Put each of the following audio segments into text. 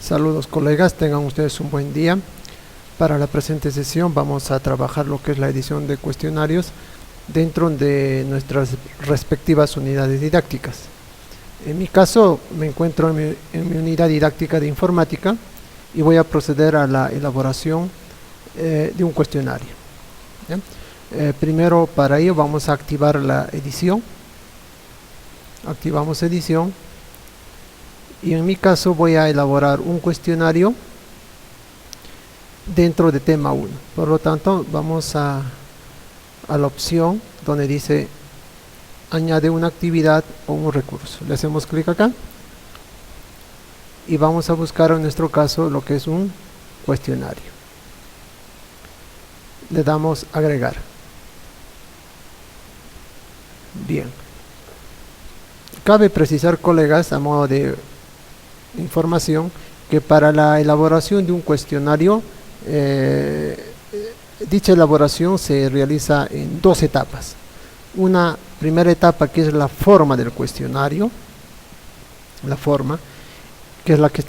Saludos colegas, tengan ustedes un buen día. Para la presente sesión vamos a trabajar lo que es la edición de cuestionarios dentro de nuestras respectivas unidades didácticas. En mi caso me encuentro en mi unidad didáctica de informática y voy a proceder a la elaboración de un cuestionario. Primero, para ello vamos a activar la edición. Activamos edición. Y en mi caso voy a elaborar un cuestionario dentro de tema 1. Por lo tanto, vamos a la opción donde dice añade una actividad o un recurso. Le hacemos clic acá y vamos a buscar en nuestro caso lo que es un cuestionario. Le damos agregar. Bien. Cabe precisar, colegas, a modo de información, que para la elaboración de un cuestionario dicha elaboración se realiza en dos etapas. Una primera etapa que es la forma del cuestionario, la forma que es la que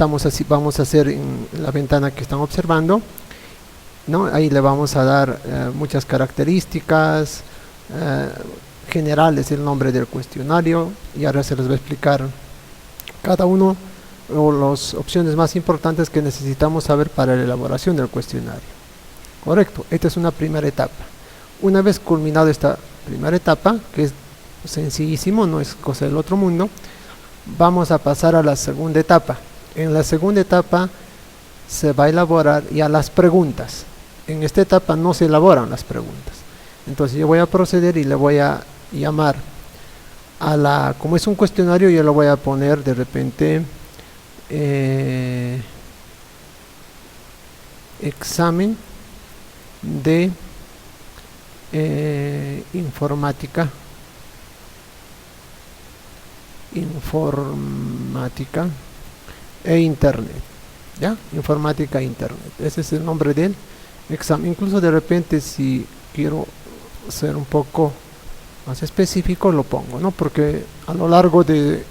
vamos a hacer en la ventana que están observando, ¿no? Ahí le vamos a dar muchas características generales, el nombre del cuestionario, y ahora se les va a explicar cada uno o las opciones más importantes que necesitamos saber para la elaboración del cuestionario. Correcto, esta es una primera etapa. Una vez culminado esta primera etapa, que es sencillísimo, no es cosa del otro mundo, vamos a pasar a la segunda etapa. En la segunda etapa se va a elaborar ya las preguntas. En esta etapa no se elaboran las preguntas. Entonces yo voy a proceder y le voy a llamar a como es un cuestionario, yo lo voy a poner de repente examen de informática e internet, ¿ya? Informática e internet, ese es el nombre del examen. Incluso de repente, si quiero ser un poco más específico, lo pongo, ¿no? Porque a lo largo de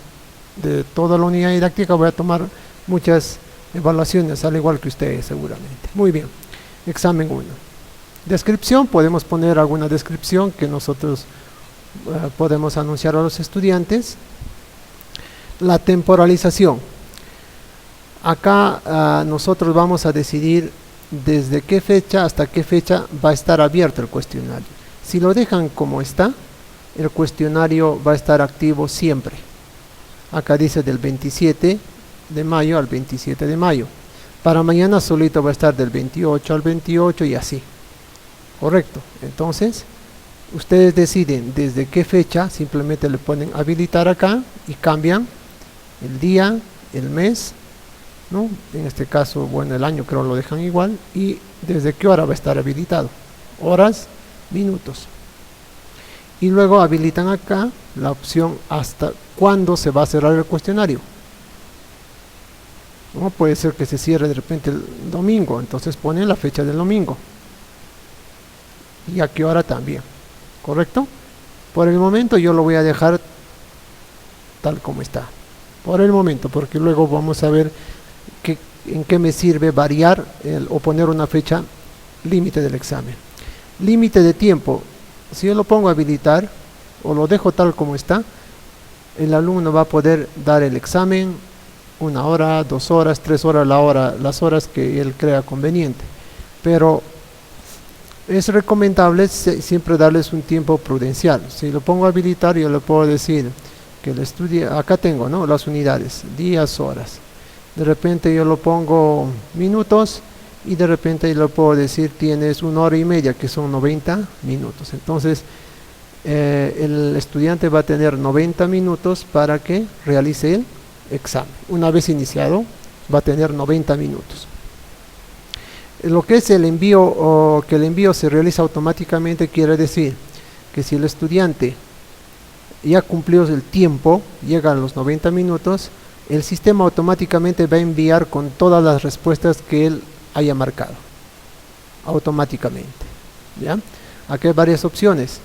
toda la unidad didáctica voy a tomar muchas evaluaciones, al igual que ustedes seguramente. Muy bien, examen 1. Descripción, podemos poner alguna descripción que nosotros podemos anunciar a los estudiantes. La temporalización. Acá nosotros vamos a decidir desde qué fecha hasta qué fecha va a estar abierto el cuestionario. Si lo dejan como está, el cuestionario va a estar activo siempre. Acá dice del 27 de mayo al 27 de mayo. Para mañana solito va a estar del 28 al 28 y así. Correcto. Entonces, ustedes deciden desde qué fecha, simplemente le ponen habilitar acá y cambian el día, el mes, ¿no? En este caso, bueno, el año creo lo dejan igual, y desde qué hora va a estar habilitado. Horas, minutos. Y luego habilitan acá la opción hasta cuándo se va a cerrar el cuestionario. ¿No? Puede ser que se cierre de repente el domingo, entonces ponen la fecha del domingo. Y a qué hora también. ¿Correcto? Por el momento yo lo voy a dejar tal como está. Por el momento, porque luego vamos a ver en qué me sirve variar o poner una fecha límite del examen. Límite de tiempo. Si yo lo pongo a habilitar o lo dejo tal como está, el alumno va a poder dar el examen 1 hora, 2 horas, 3 horas, las horas que él crea conveniente. Pero es recomendable siempre darles un tiempo prudencial. Si lo pongo a habilitar, yo le puedo decir que lo estudie. Acá tengo, ¿no?, las unidades, días, horas. De repente yo lo pongo minutos y de repente yo le puedo decir tienes 1 hora y media, que son 90 minutos. Entonces el estudiante va a tener 90 minutos para que realice el examen. Una vez iniciado va a tener 90 minutos. Lo que es el envío, o que el envío se realiza automáticamente, quiere decir que si el estudiante ya cumplió el tiempo, llega a los 90 minutos, el sistema automáticamente va a enviar con todas las respuestas que él haya marcado, automáticamente, ¿ya? Aquí hay varias opciones,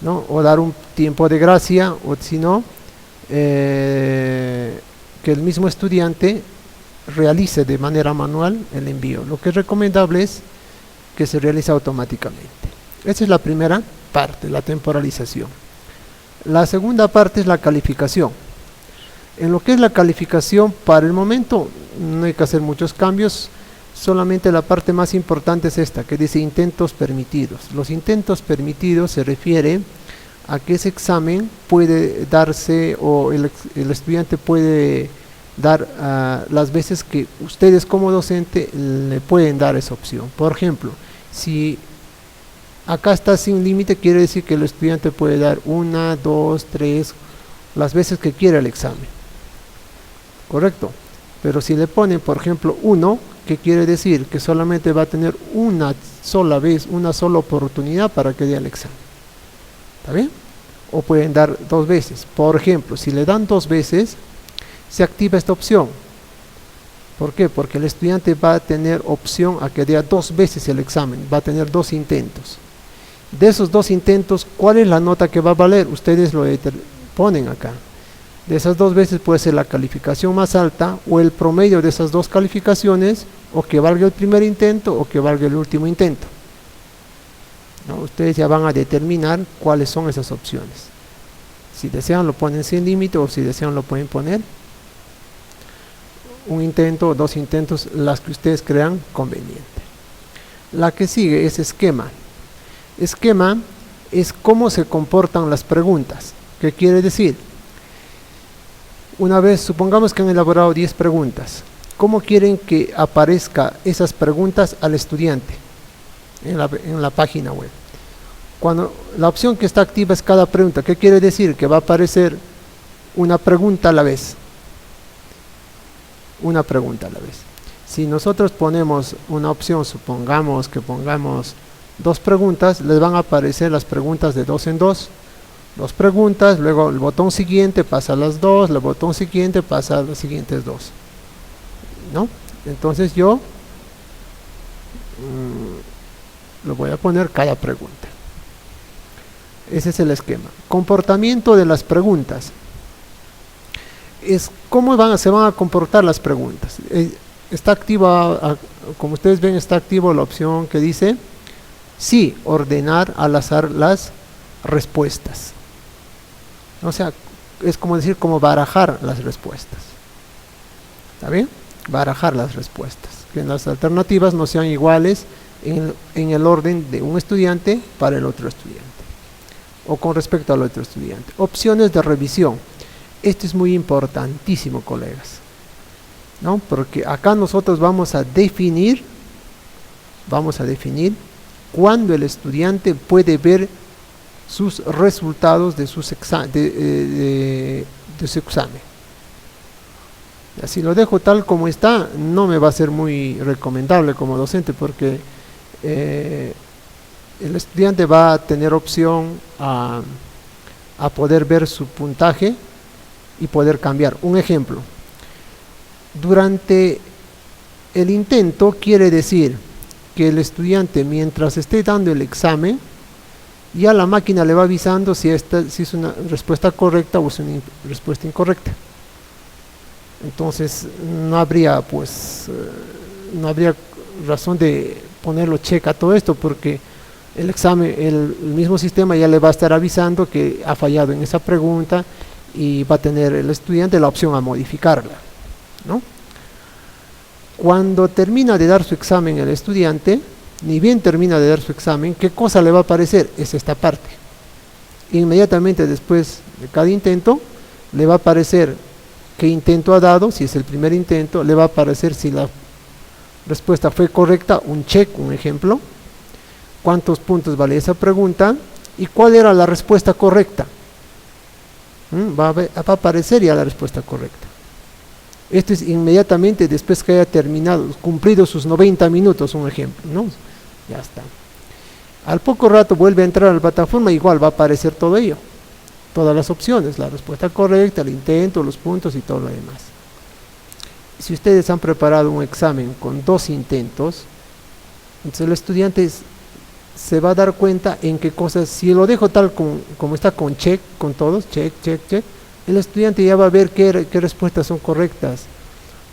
¿no? O dar un tiempo de gracia, o si no, que el mismo estudiante realice de manera manual el envío. Lo que es recomendable es que se realice automáticamente. Esa es la primera parte, la temporalización. La segunda parte es la calificación. En lo que es la calificación, para el momento no hay que hacer muchos cambios, solamente la parte más importante es esta, que dice intentos permitidos. Los intentos permitidos se refiere a que ese examen puede darse, o el estudiante puede dar las veces que ustedes como docente le pueden dar esa opción. Por ejemplo, si acá está sin límite, quiere decir que el estudiante puede dar 1, 2, 3, las veces que quiera el examen. ¿Correcto? Pero si le ponen, por ejemplo, 1, ¿qué quiere decir? Que solamente va a tener una sola vez, una sola oportunidad para que dé el examen. ¿Está bien? O pueden dar 2 veces. Por ejemplo, si le dan 2 veces, se activa esta opción. ¿Por qué? Porque el estudiante va a tener opción a que dé 2 veces el examen, va a tener 2 intentos. De esos 2 intentos, ¿cuál es la nota que va a valer? Ustedes lo ponen acá. De esas 2 veces puede ser la calificación más alta o el promedio de esas 2 calificaciones, o que valga el primer intento o que valga el último intento. ¿No? Ustedes ya van a determinar cuáles son esas opciones. Si desean lo ponen sin límite, o si desean lo pueden poner 1 intento o 2 intentos, las que ustedes crean conveniente. La que sigue es esquema. Esquema es cómo se comportan las preguntas. ¿Qué quiere decir? Una vez, supongamos que han elaborado 10 preguntas, ¿cómo quieren que aparezca esas preguntas al estudiante en la página web? Cuando la opción que está activa es cada pregunta, ¿qué quiere decir? Que va a aparecer una pregunta a la vez. Una pregunta a la vez. Si nosotros ponemos una opción, supongamos que pongamos 2 preguntas, les van a aparecer las preguntas de 2 en 2. 2 preguntas, luego el botón siguiente pasa a las 2, el botón siguiente pasa a las siguientes 2. ¿No? Entonces yo lo voy a poner cada pregunta. Ese es el esquema. Comportamiento de las preguntas. Es cómo se van a comportar las preguntas. Está activa, como ustedes ven, está activa la opción que dice sí, ordenar al azar las respuestas. O sea, es como decir, como barajar las respuestas. ¿Está bien? Barajar las respuestas. Que las alternativas no sean iguales en el orden de un estudiante para el otro estudiante. O con respecto al otro estudiante. Opciones de revisión. Esto es muy importantísimo, colegas. ¿No? Porque acá nosotros vamos a definir cuándo el estudiante puede ver sus resultados de su examen. Si lo dejo tal como está, no me va a ser muy recomendable como docente, porque el estudiante va a tener opción a poder ver su puntaje y poder cambiar. Un ejemplo, durante el intento quiere decir que el estudiante, mientras esté dando el examen, ya la máquina le va avisando si es una respuesta correcta o es una respuesta incorrecta. Entonces no habría razón de ponerlo check a todo esto, porque el examen, el mismo sistema ya le va a estar avisando que ha fallado en esa pregunta y va a tener el estudiante la opción a modificarla, ¿no? Cuando termina de dar su examen el estudiante, ni bien termina de dar su examen, ¿qué cosa le va a aparecer? Es esta parte. Inmediatamente después de cada intento, le va a aparecer qué intento ha dado. Si es el primer intento, le va a aparecer si la respuesta fue correcta, un check, un ejemplo, cuántos puntos vale esa pregunta y cuál era la respuesta correcta. Va a aparecer ya la respuesta correcta. Esto es inmediatamente después que haya terminado, cumplido sus 90 minutos, un ejemplo, ¿no? Ya está. Al poco rato vuelve a entrar a la plataforma, igual va a aparecer todo ello, todas las opciones, la respuesta correcta, el intento, los puntos y todo lo demás. Si ustedes han preparado un examen con 2 intentos, entonces el estudiante se va a dar cuenta en qué cosas, si lo dejo tal como está con check, con todos, check, check, check, el estudiante ya va a ver qué respuestas son correctas,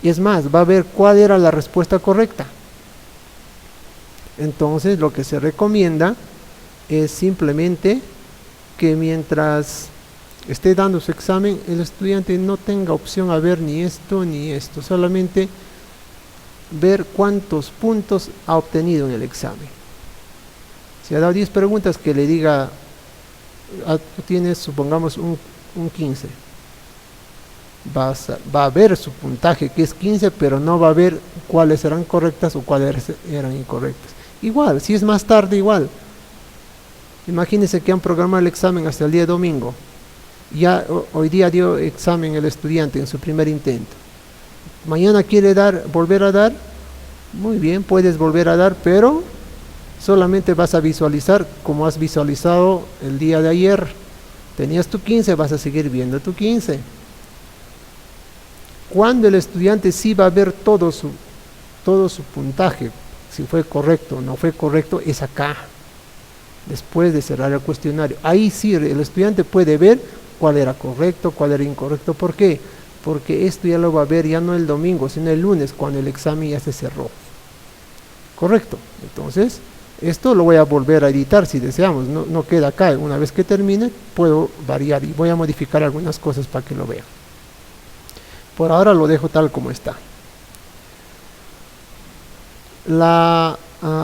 Y es más, va a ver cuál era la respuesta correcta. Entonces lo que se recomienda es simplemente que mientras esté dando su examen, el estudiante no tenga opción a ver ni esto ni esto, solamente ver cuántos puntos ha obtenido en el examen. Si ha dado 10 preguntas, que le diga, tú tienes, supongamos, un 15. Va a ver su puntaje, que es 15, pero no va a ver cuáles eran correctas o cuáles eran incorrectas. Igual, si es más tarde, igual. Imagínense que han programado el examen hasta el día domingo. Ya hoy día dio examen el estudiante en su primer intento. Mañana quiere volver a dar. Muy bien, puedes volver a dar, pero solamente vas a visualizar como has visualizado el día de ayer. Tenías tu 15, vas a seguir viendo tu 15. Cuando el estudiante sí va a ver todo su puntaje, si fue correcto o no fue correcto, es acá, después de cerrar el cuestionario. Ahí sí el estudiante puede ver cuál era correcto, cuál era incorrecto. ¿Por qué? Porque esto ya lo va a ver ya no el domingo, sino el lunes, cuando el examen ya se cerró. Correcto. Entonces, esto lo voy a volver a editar si deseamos, no queda acá. Una vez que termine, puedo variar y voy a modificar algunas cosas para que lo vean. Por ahora lo dejo tal como está. A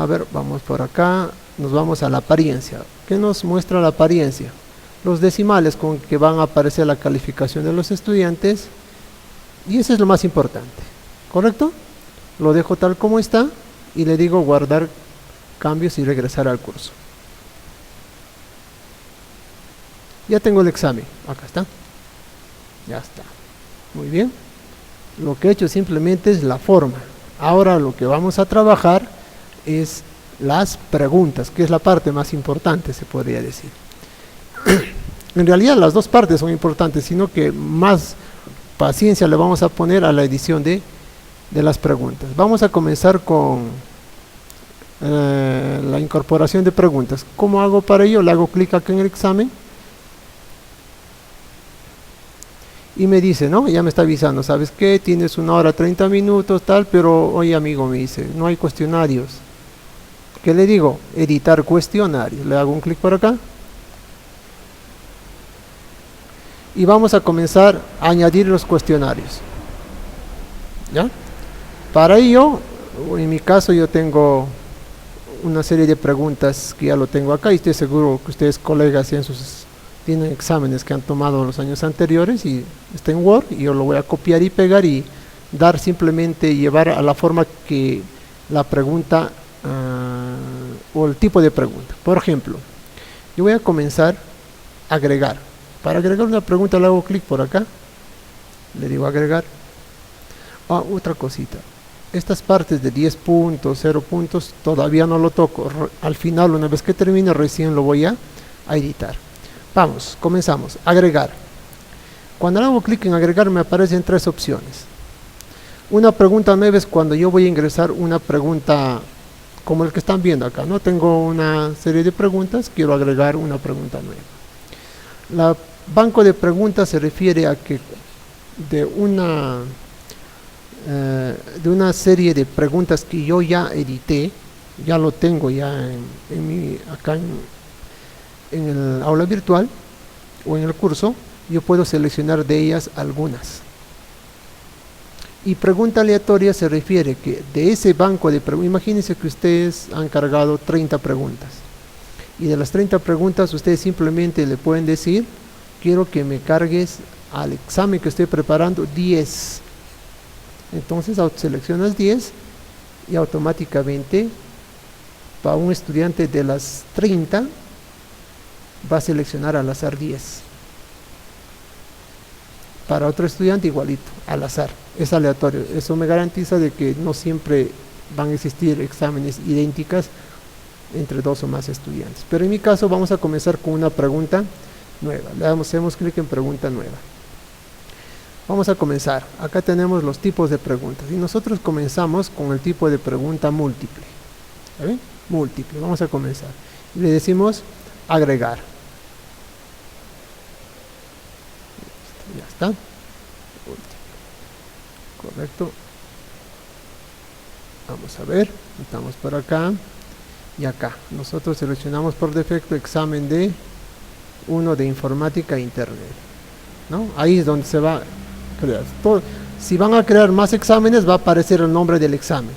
ver, vamos por acá, nos vamos a la apariencia. ¿Qué nos muestra la apariencia? Los decimales con que van a aparecer la calificación de los estudiantes, y eso es lo más importante, ¿correcto? Lo dejo tal como está y le digo guardar cambios y regresar al curso. Ya tengo el examen, acá está, ya está, muy bien. Lo que he hecho simplemente es la forma. Ahora lo que vamos a trabajar es las preguntas, que es la parte más importante, se podría decir. En realidad las dos partes son importantes, sino que más paciencia le vamos a poner a la edición de las preguntas. Vamos a comenzar con la incorporación de preguntas. ¿Cómo hago para ello? Le hago clic acá en el examen y me dice, ¿no? Ya me está avisando, ¿sabes qué? Tienes 1 hora 30 minutos, tal, pero oye amigo, me dice, no hay cuestionarios. ¿Qué le digo? Editar cuestionarios. Le hago un clic por acá. Y vamos a comenzar a añadir los cuestionarios. ¿Ya? Para ello, en mi caso yo tengo una serie de preguntas que ya lo tengo acá y estoy seguro que ustedes colegas tienen exámenes que han tomado en los años anteriores y está en Word y yo lo voy a copiar y pegar y dar simplemente, llevar a la forma que la pregunta o el tipo de pregunta. Por ejemplo, yo voy a comenzar a agregar. Para agregar una pregunta le hago clic por acá, le digo agregar. Otra cosita, estas partes de 10 puntos, 0 puntos, todavía no lo toco. Al final, una vez que termine, recién lo voy a editar. Vamos, comenzamos. Agregar. Cuando le hago clic en agregar me aparecen 3 opciones. Una pregunta nueva es cuando yo voy a ingresar una pregunta como el que están viendo acá, ¿no? Tengo una serie de preguntas, quiero agregar una pregunta nueva. La banco de preguntas se refiere a que de una serie de preguntas que yo ya edité, ya lo tengo ya acá en el aula virtual o en el curso, yo puedo seleccionar de ellas algunas. Y pregunta aleatoria se refiere que de ese banco de preguntas, imagínense que ustedes han cargado 30 preguntas y de las 30 preguntas ustedes simplemente le pueden decir, quiero que me cargues al examen que estoy preparando 10. Entonces seleccionas 10 y automáticamente para un estudiante de las 30 va a seleccionar al azar 10. Para otro estudiante igualito, al azar, es aleatorio. Eso me garantiza de que no siempre van a existir exámenes idénticas entre 2 o más estudiantes. Pero en mi caso vamos a comenzar con una pregunta nueva. Le hacemos clic en pregunta nueva. Vamos a comenzar. Acá tenemos los tipos de preguntas y nosotros comenzamos con el tipo de pregunta múltiple. ¿Saben? Múltiple. Vamos a comenzar. Y le decimos agregar. Ya está. Correcto. Vamos a ver, estamos por acá y acá. Nosotros seleccionamos por defecto examen de 1 de informática e internet, ¿no? Ahí es donde se va a crear. Si van a crear más exámenes, va a aparecer el nombre del examen.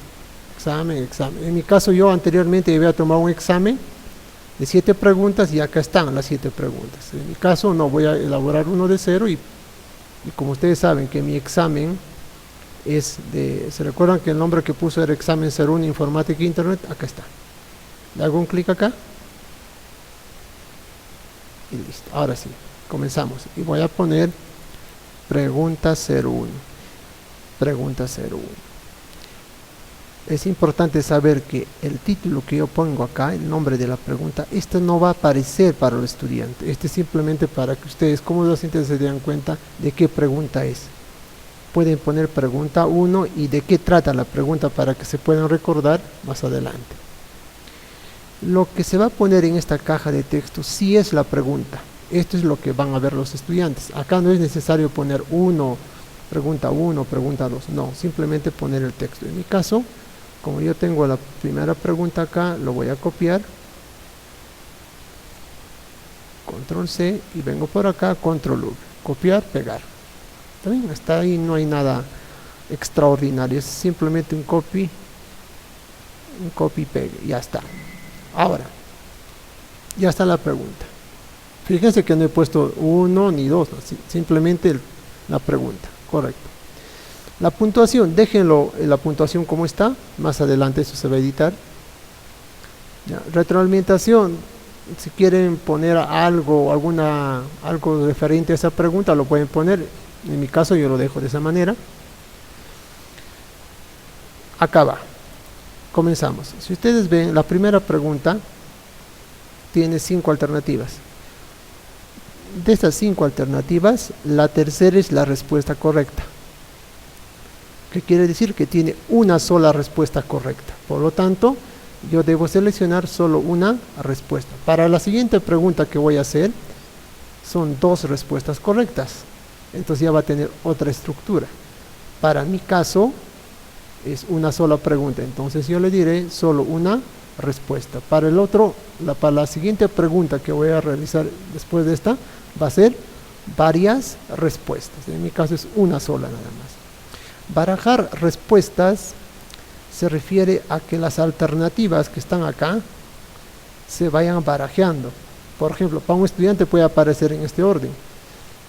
Examen. En mi caso, yo anteriormente había tomado un examen de 7 preguntas y acá están las 7 preguntas. En mi caso, no voy a elaborar uno de cero y como ustedes saben que mi examen es de, ¿se recuerdan que el nombre que puso era examen 01 informática e internet? Acá está. Le hago un clic acá y listo. Ahora sí, comenzamos y voy a poner pregunta 01. Pregunta 01. Es importante saber que el título que yo pongo acá, el nombre de la pregunta, esto no va a aparecer para el estudiante. Este es simplemente para que ustedes como docentes se den cuenta de qué pregunta es. Pueden poner pregunta 1 y de qué trata la pregunta para que se puedan recordar más adelante. Lo que se va a poner en esta caja de texto sí es la pregunta. Esto es lo que van a ver los estudiantes. Acá no es necesario poner pregunta 1, pregunta 2. No, simplemente poner el texto. En mi caso, como yo tengo la primera pregunta acá, lo voy a copiar. Control C y vengo por acá, Control V. Copiar, pegar. ¿Está bien? Hasta ahí no hay nada extraordinario. Es simplemente un copy pegue. Ya está. Ahora, ya está la pregunta. Fíjense que no he puesto 1 ni 2, ¿no? Simplemente la pregunta. Correcto. La puntuación, déjenlo la puntuación como está. Más adelante eso se va a editar. Ya. Retroalimentación, si quieren poner algo referente a esa pregunta, lo pueden poner. En mi caso yo lo dejo de esa manera. Acá va. Comenzamos. Si ustedes ven, la primera pregunta tiene 5 alternativas. De estas 5 alternativas, la tercera es la respuesta correcta. ¿Qué quiere decir? Que tiene una sola respuesta correcta. Por lo tanto, yo debo seleccionar solo una respuesta. Para la siguiente pregunta que voy a hacer, son 2 respuestas correctas. Entonces ya va a tener otra estructura. Para mi caso, es una sola pregunta. Entonces yo le diré solo una respuesta. Para el otro, para la siguiente pregunta que voy a realizar después de esta, va a ser varias respuestas. En mi caso es una sola nada más. Barajar respuestas se refiere a que las alternativas que están acá se vayan barajeando. Por ejemplo, para un estudiante puede aparecer en este orden.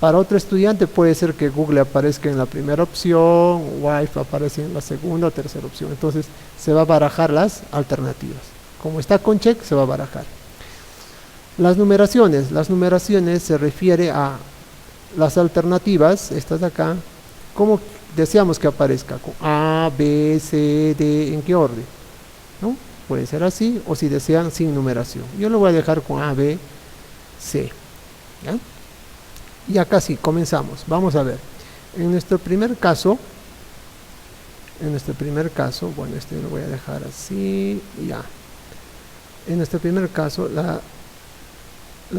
Para otro estudiante puede ser que Google aparezca en la primera opción, Wi-Fi aparece en la segunda o tercera opción. Entonces se va a barajar las alternativas. Como está con check, se va a barajar. Las numeraciones se refiere a las alternativas, estas de acá, como deseamos que aparezca, con A, B, C, D, ¿en qué orden? ¿No? Puede ser así, o si desean sin numeración. Yo lo voy a dejar con A, B, C. ¿Ya? Y acá sí, comenzamos. Vamos a ver. En nuestro primer caso, bueno, este lo voy a dejar así, y ya. En nuestro primer caso, la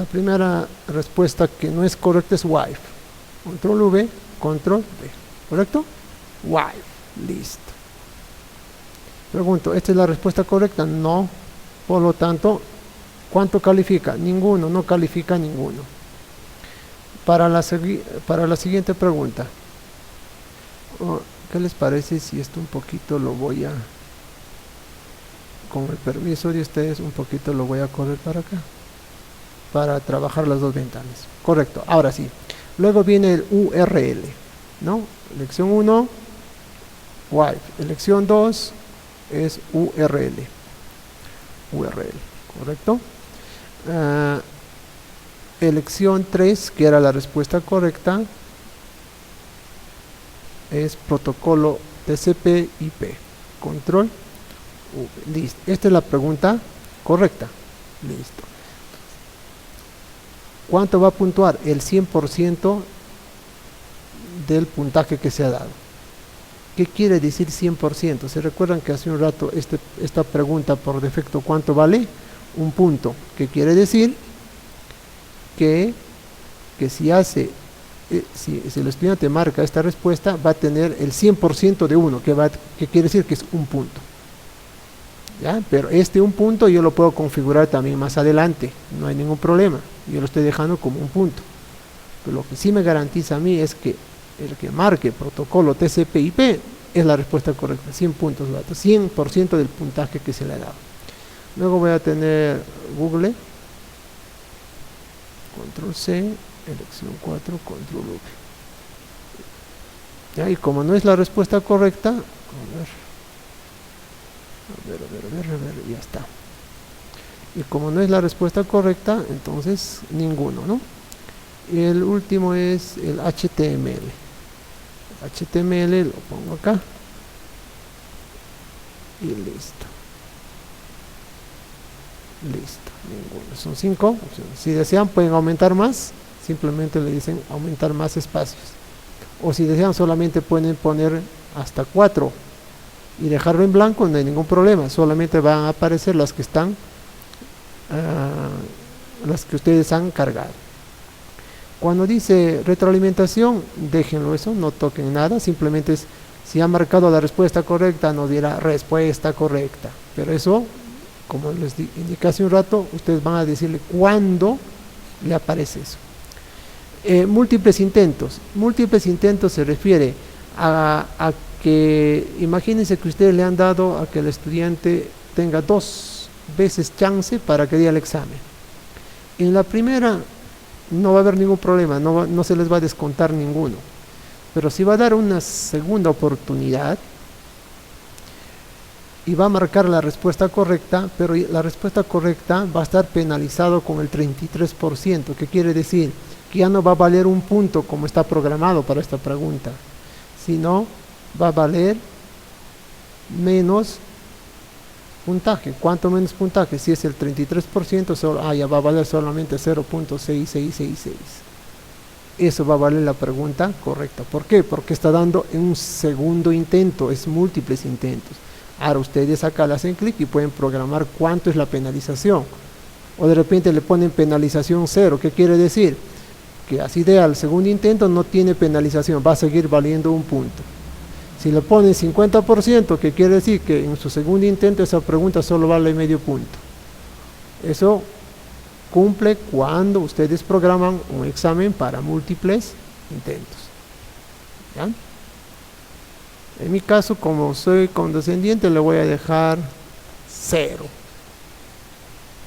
primera respuesta que no es correcta es Wi-Fi. Control V, Control V. ¿Correcto? Wi-Fi. Listo. Pregunto, ¿esta es la respuesta correcta? No. Por lo tanto, ¿cuánto califica? Ninguno, no califica ninguno. Para la siguiente pregunta, ¿qué les parece si esto un poquito lo voy a, con el permiso de ustedes, un poquito lo voy a correr para acá, para trabajar las dos ventanas? Correcto, ahora sí. Luego viene el URL, ¿no? Elección 1, Wi-Fi. Elección 2 es URL, ¿correcto? Elección 3, que era la respuesta correcta, es protocolo TCP/IP. Control V. Listo. Esta es la pregunta correcta. Listo. ¿Cuánto va a puntuar? El 100% del puntaje que se ha dado. ¿Qué quiere decir 100%? ¿Se recuerdan que hace un rato esta pregunta por defecto cuánto vale? Un punto. ¿Qué quiere decir? Que si el estudiante marca esta respuesta, va a tener el 100% de 1, que quiere decir que es un punto. ¿ya? Pero un punto yo lo puedo configurar también más adelante, no hay ningún problema, yo lo estoy dejando como un punto. Pero lo que sí me garantiza a mí es que el que marque protocolo TCP/IP es la respuesta correcta, 100 puntos, 100% del puntaje que se le ha dado. Luego voy a tener Google, control C, elección 4, control V. ¿Ya? Y como no es la respuesta correcta, a ver, ya está. Y como no es la respuesta correcta, entonces ninguno, ¿no? Y el último es el HTML. HTML lo pongo acá. Y listo. Listo, ninguno. Son 5 opciones. Si desean pueden aumentar más, simplemente le dicen aumentar más espacios. O si desean solamente pueden poner hasta 4 y dejarlo en blanco, no hay ningún problema, solamente van a aparecer las que están, las que ustedes han cargado. Cuando dice retroalimentación, déjenlo eso, no toquen nada, simplemente es, si han marcado la respuesta correcta, nos dirá respuesta correcta, pero eso, como les indiqué hace un rato, ustedes van a decirle cuándo le aparece eso. Múltiples intentos se refiere a que, imagínense que ustedes le han dado a que el estudiante tenga 2 veces chance para que dé el examen. En la primera no va a haber ningún problema, no se les va a descontar ninguno, pero si va a dar una segunda oportunidad y va a marcar la respuesta correcta, pero la respuesta correcta va a estar penalizado con el 33%, que quiere decir que ya no va a valer un punto como está programado para esta pregunta, sino va a valer menos puntaje. ¿Cuánto menos puntaje? Si es el 33%, ya va a valer solamente 0.6666. Eso va a valer la pregunta correcta. ¿Por qué? Porque está dando en un segundo intento, es múltiples intentos. Ahora ustedes acá le hacen clic y pueden programar cuánto es la penalización. O de repente le ponen penalización 0. ¿Qué quiere decir? Que así de al segundo intento no tiene penalización, va a seguir valiendo un punto. Si le ponen 50%, que quiere decir que en su segundo intento esa pregunta solo vale medio punto. Eso cumple cuando ustedes programan un examen para múltiples intentos. ¿Ya? En mi caso, como soy condescendiente, le voy a dejar 0.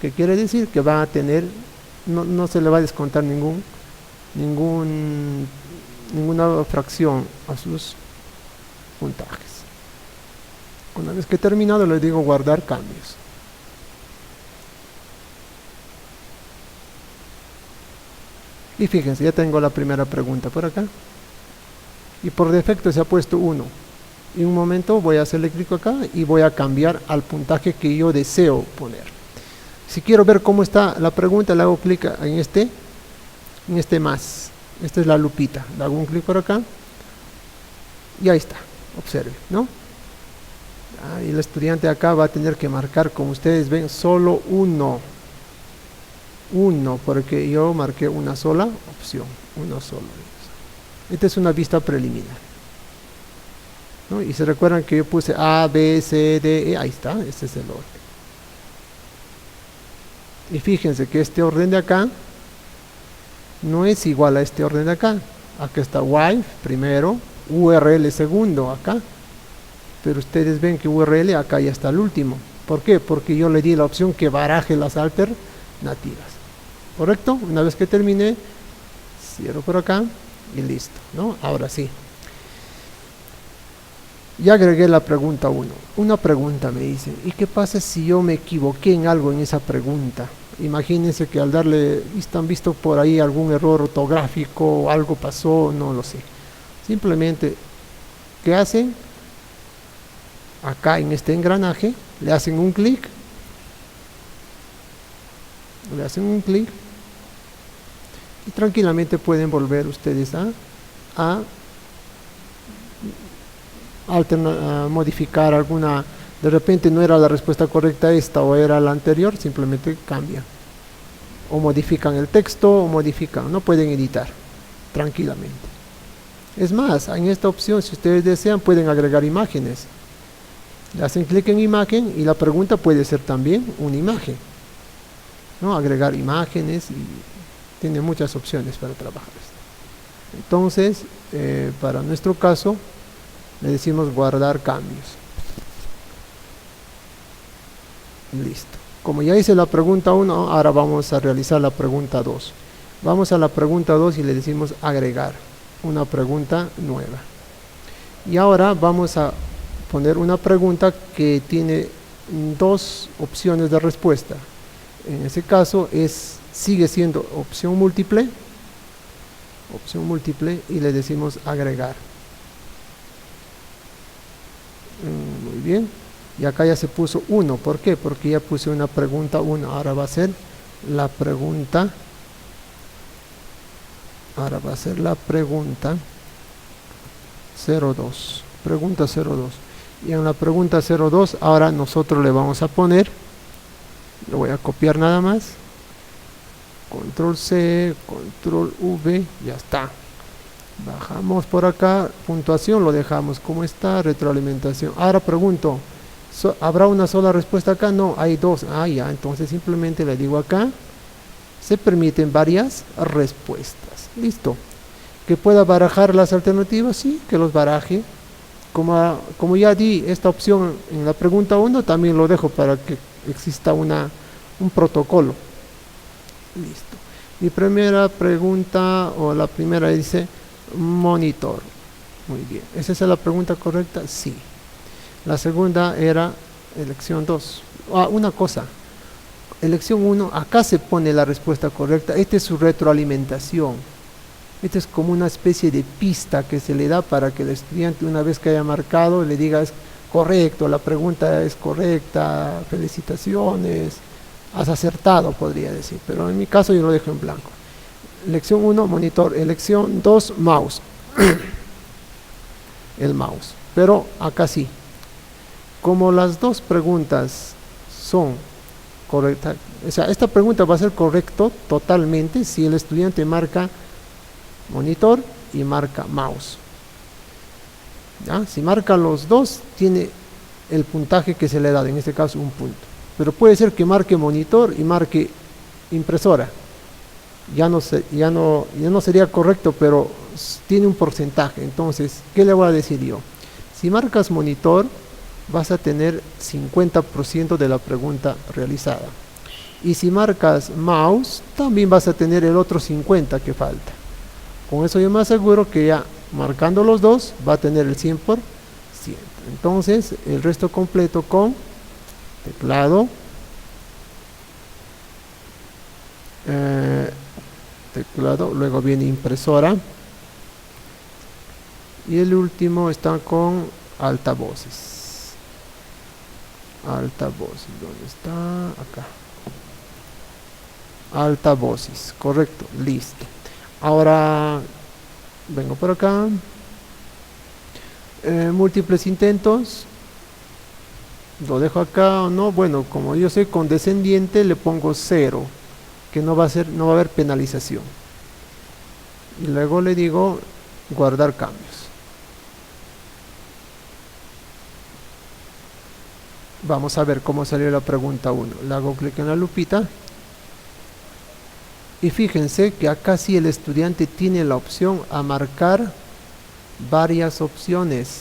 ¿Qué quiere decir? Que va a tener, no se le va a descontar ninguna fracción a sus puntajes. Una vez que he terminado, le digo guardar cambios. Y fíjense, ya tengo la primera pregunta por acá. Y por defecto se ha puesto 1. En un momento voy a hacerle clic acá y voy a cambiar al puntaje que yo deseo poner. Si quiero ver cómo está la pregunta, le hago clic en este más. Esta es la lupita. Le hago un clic por acá. Y ahí está. Observe, ¿no? Y el estudiante acá va a tener que marcar, como ustedes ven, solo 1, porque yo marqué una sola opción, uno solo. Esta es una vista preliminar, ¿no? Y se recuerdan que yo puse A, B, C, D, E, ahí está, este es el orden. Y fíjense que este orden de acá no es igual a este orden de acá. Acá está WIFE primero, URL segundo acá, pero ustedes ven que URL acá ya está el último. ¿Por qué? Porque yo le di la opción que baraje las alternativas, ¿correcto? Una vez que termine, cierro por acá y listo, ¿no? Ahora sí, ya agregué la pregunta 1. Una pregunta me dice, ¿y qué pasa si yo me equivoqué en algo en esa pregunta? Imagínense que al darle, han visto por ahí algún error ortográfico o algo pasó, no lo sé. Simplemente, ¿qué hacen? Acá en este engranaje, le hacen un clic. Y tranquilamente pueden volver ustedes a modificar alguna. De repente no era la respuesta correcta esta o era la anterior, simplemente cambian. O modifican el texto o modifican, no pueden editar tranquilamente. Es más, en esta opción, si ustedes desean, pueden agregar imágenes. Le hacen clic en imagen y la pregunta puede ser también una imagen, ¿no? Agregar imágenes y tiene muchas opciones para trabajar esto. Entonces, para nuestro caso, le decimos guardar cambios. Listo. Como ya hice la pregunta 1, ahora vamos a realizar la pregunta 2. Vamos a la pregunta 2 y le decimos agregar una pregunta nueva. Y ahora vamos a poner una pregunta que tiene dos opciones de respuesta. En ese caso sigue siendo opción múltiple y le decimos agregar. Muy bien. Y acá ya se puso 1. ¿Por qué? Porque ya puse una pregunta 1. Ahora va a ser la pregunta. Ahora va a ser la pregunta 02. Pregunta 02. Y en la pregunta 02 ahora nosotros le vamos a poner, lo voy a copiar nada más, control C, control V, ya está. Bajamos por acá, puntuación lo dejamos como está, retroalimentación. Ahora pregunto, ¿habrá una sola respuesta acá? No, hay dos. Ya, entonces simplemente le digo acá, se permiten varias respuestas. Listo. ¿Que pueda barajar las alternativas? Sí, que los baraje. Como ya di esta opción en la pregunta 1, también lo dejo para que exista un protocolo. Listo. Mi primera pregunta, o la primera dice monitor. Muy bien. ¿Esa es la pregunta correcta? Sí. La segunda era elección 2. Una cosa. Elección 1, acá se pone la respuesta correcta. Esta es su retroalimentación. Esta es como una especie de pista que se le da para que el estudiante, una vez que haya marcado, le diga es correcto, la pregunta es correcta, felicitaciones, has acertado, podría decir. Pero en mi caso yo lo dejo en blanco. Elección 1, monitor. Elección 2, mouse. El mouse. Pero acá sí. Como las dos preguntas son correctas, o sea, esta pregunta va a ser correcto totalmente si el estudiante marca monitor y marca mouse. ¿Ya? Si marca los dos, tiene el puntaje que se le ha dado, en este caso un punto. Pero puede ser que marque monitor y marque impresora. Ya no sería correcto, pero tiene un porcentaje. Entonces, ¿qué le voy a decir yo? Si marcas monitor, vas a tener 50% de la pregunta realizada. Y si marcas mouse, también vas a tener el otro 50% que falta. Con eso yo me aseguro que ya marcando los dos va a tener el 100%. Entonces el resto completo con teclado, luego viene impresora y el último está con altavoces. Altavoces, ¿dónde está? Acá. Altavoces, correcto, listo. Ahora vengo por acá, múltiples intentos, lo dejo acá o no. Bueno, como yo soy condescendiente, le pongo 0, que no va a haber penalización. Y luego le digo guardar cambios. Vamos a ver cómo salió la pregunta 1. Le hago clic en la lupita. Y fíjense que acá sí el estudiante tiene la opción a marcar varias opciones,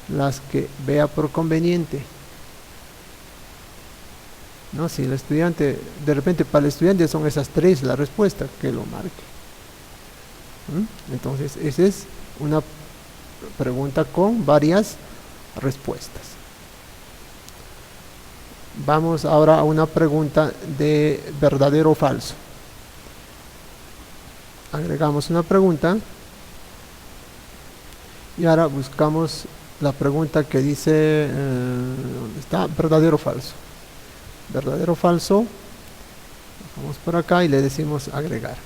las que vea por conveniente. ¿No? Si el estudiante, de repente para el estudiante son esas 3 la respuesta, que lo marque. Entonces, esa es una pregunta con varias respuestas. Vamos ahora a una pregunta de verdadero o falso. Agregamos una pregunta y ahora buscamos la pregunta que dice ¿dónde está? Verdadero o falso. Verdadero o falso. Vamos por acá y le decimos agregar.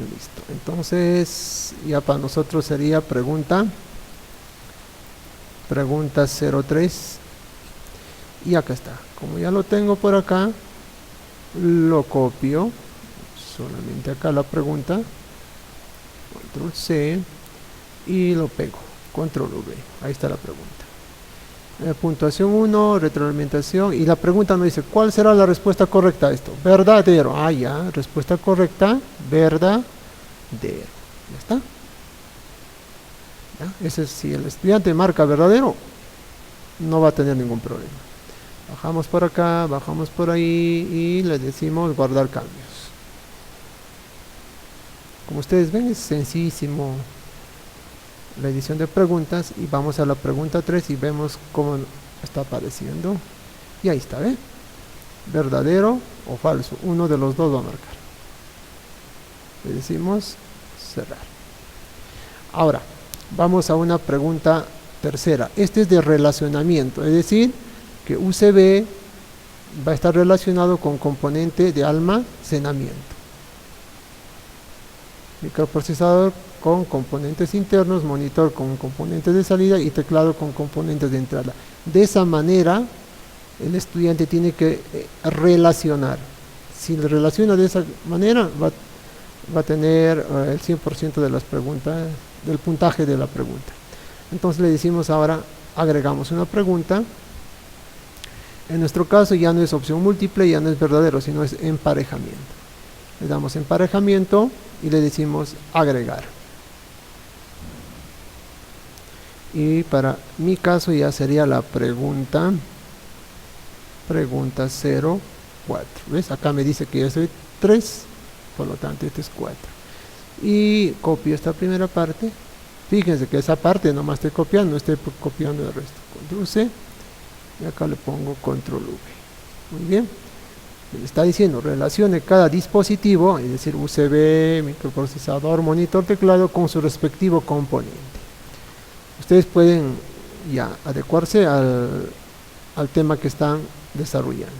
Listo. Entonces ya para nosotros sería pregunta 03. Y acá está. Como ya lo tengo por acá, lo copio. Solamente acá la pregunta. Control C. Y lo pego. control V. Ahí está la pregunta. Puntuación 1, retroalimentación, y la pregunta nos dice, ¿cuál será la respuesta correcta a esto? Verdadero. Ah, ya, respuesta correcta, verdadero. Ya está. ¿Ya? Ese, si el estudiante marca verdadero, no va a tener ningún problema. Bajamos por acá, bajamos por ahí y le decimos guardar cambios. Como ustedes ven, es sencillísimo la edición de preguntas, y vamos a la pregunta 3 y vemos cómo está apareciendo. Y ahí está, ¿ve? Verdadero o falso, uno de los dos va a marcar. Le decimos cerrar. Ahora vamos a una pregunta tercera. Este es de relacionamiento, es decir, que UCB va a estar relacionado con componente de almacenamiento. Microprocesador con componentes internos, monitor con componentes de salida y teclado con componentes de entrada. De esa manera, el estudiante tiene que relacionar. Si le relaciona de esa manera, va a tener el 100% de las preguntas, del puntaje de la pregunta. Entonces le decimos ahora, agregamos una pregunta. En nuestro caso ya no es opción múltiple, ya no es verdadero, sino es emparejamiento. Le damos emparejamiento y le decimos agregar. Y para mi caso ya sería la pregunta 04. ¿Ves? Acá me dice que yo soy 3, por lo tanto este es 4. Y copio esta primera parte. Fíjense que esa parte nomás estoy copiando, no estoy copiando el resto. Control C y acá le pongo control V. Muy bien. Le está diciendo relacione cada dispositivo, es decir, USB, microprocesador, monitor, teclado con su respectivo componente. Ustedes pueden ya adecuarse al tema que están desarrollando.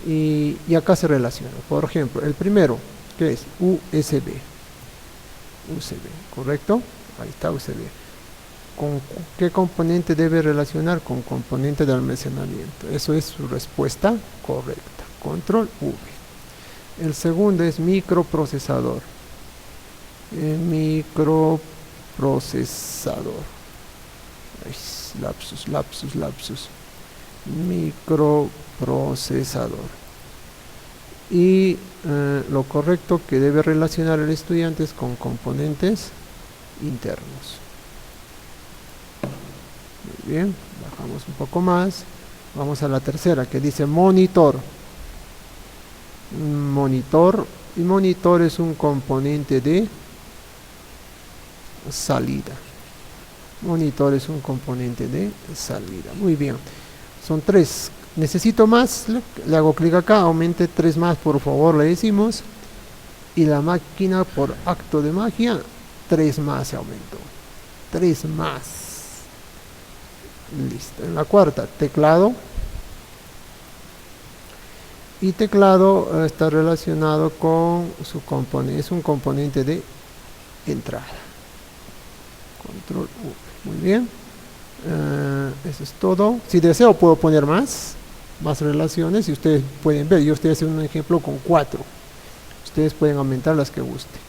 Y acá se relaciona. Por ejemplo, el primero, que es USB. USB, ¿correcto? Ahí está USB. ¿Con qué componente debe relacionar? Con componente de almacenamiento. Eso es su respuesta correcta. Control V. El segundo es microprocesador. El microprocesador. Ay, lapsus. Microprocesador. Y lo correcto que debe relacionar el estudiante es con componentes internos. Muy bien, bajamos un poco más. Vamos a la tercera, que dice monitor. Y monitor es un componente de salida. Monitor es un componente de salida. Muy bien, son 3. Necesito más, le hago clic acá, aumente 3 más, por favor, le decimos. Y la máquina, por acto de magia, 3 más se aumentó. 3 más. Listo. En la cuarta, teclado. Y teclado está relacionado con su componente, es un componente de entrada. Control V. Muy bien. Eso es todo. Si deseo puedo poner más relaciones, y ustedes pueden ver. Yo estoy haciendo un ejemplo con 4. Ustedes pueden aumentar las que gusten.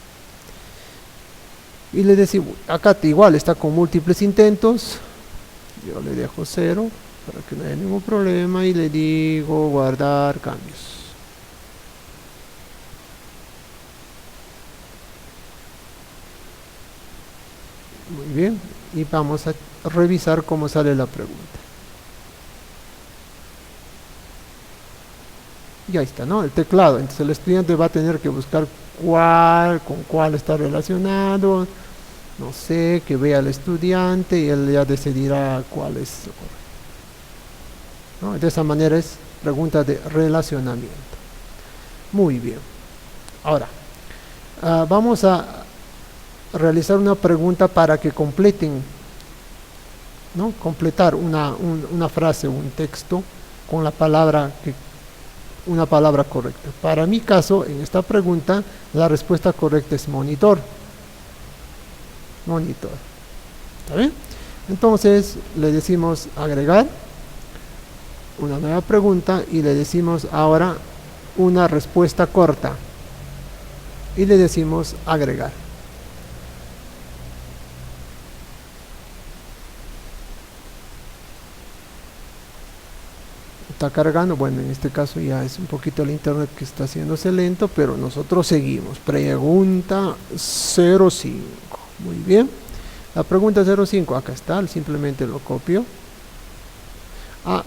Y le decimos, acá igual está con múltiples intentos. Yo le dejo 0 para que no haya ningún problema y le digo guardar cambios. Muy bien, y vamos a revisar cómo sale la pregunta. Y ahí está, ¿no? El teclado. Entonces el estudiante va a tener que buscar con cuál está relacionado. No sé, que vea al estudiante y él ya decidirá cuál es. ¿No? De esa manera es pregunta de relacionamiento. Muy bien. Ahora, vamos a realizar una pregunta para que completen, ¿no? Completar una frase, un texto con una palabra correcta. Para mi caso, en esta pregunta, la respuesta correcta es monitor. Monitor. ¿Está bien? Entonces, le decimos agregar una nueva pregunta y le decimos ahora una respuesta corta. Y le decimos agregar. Está cargando, bueno, en este caso ya es un poquito el internet que está haciéndose lento, pero nosotros seguimos. Pregunta 05. Muy bien. La pregunta 05, acá está, simplemente lo copio.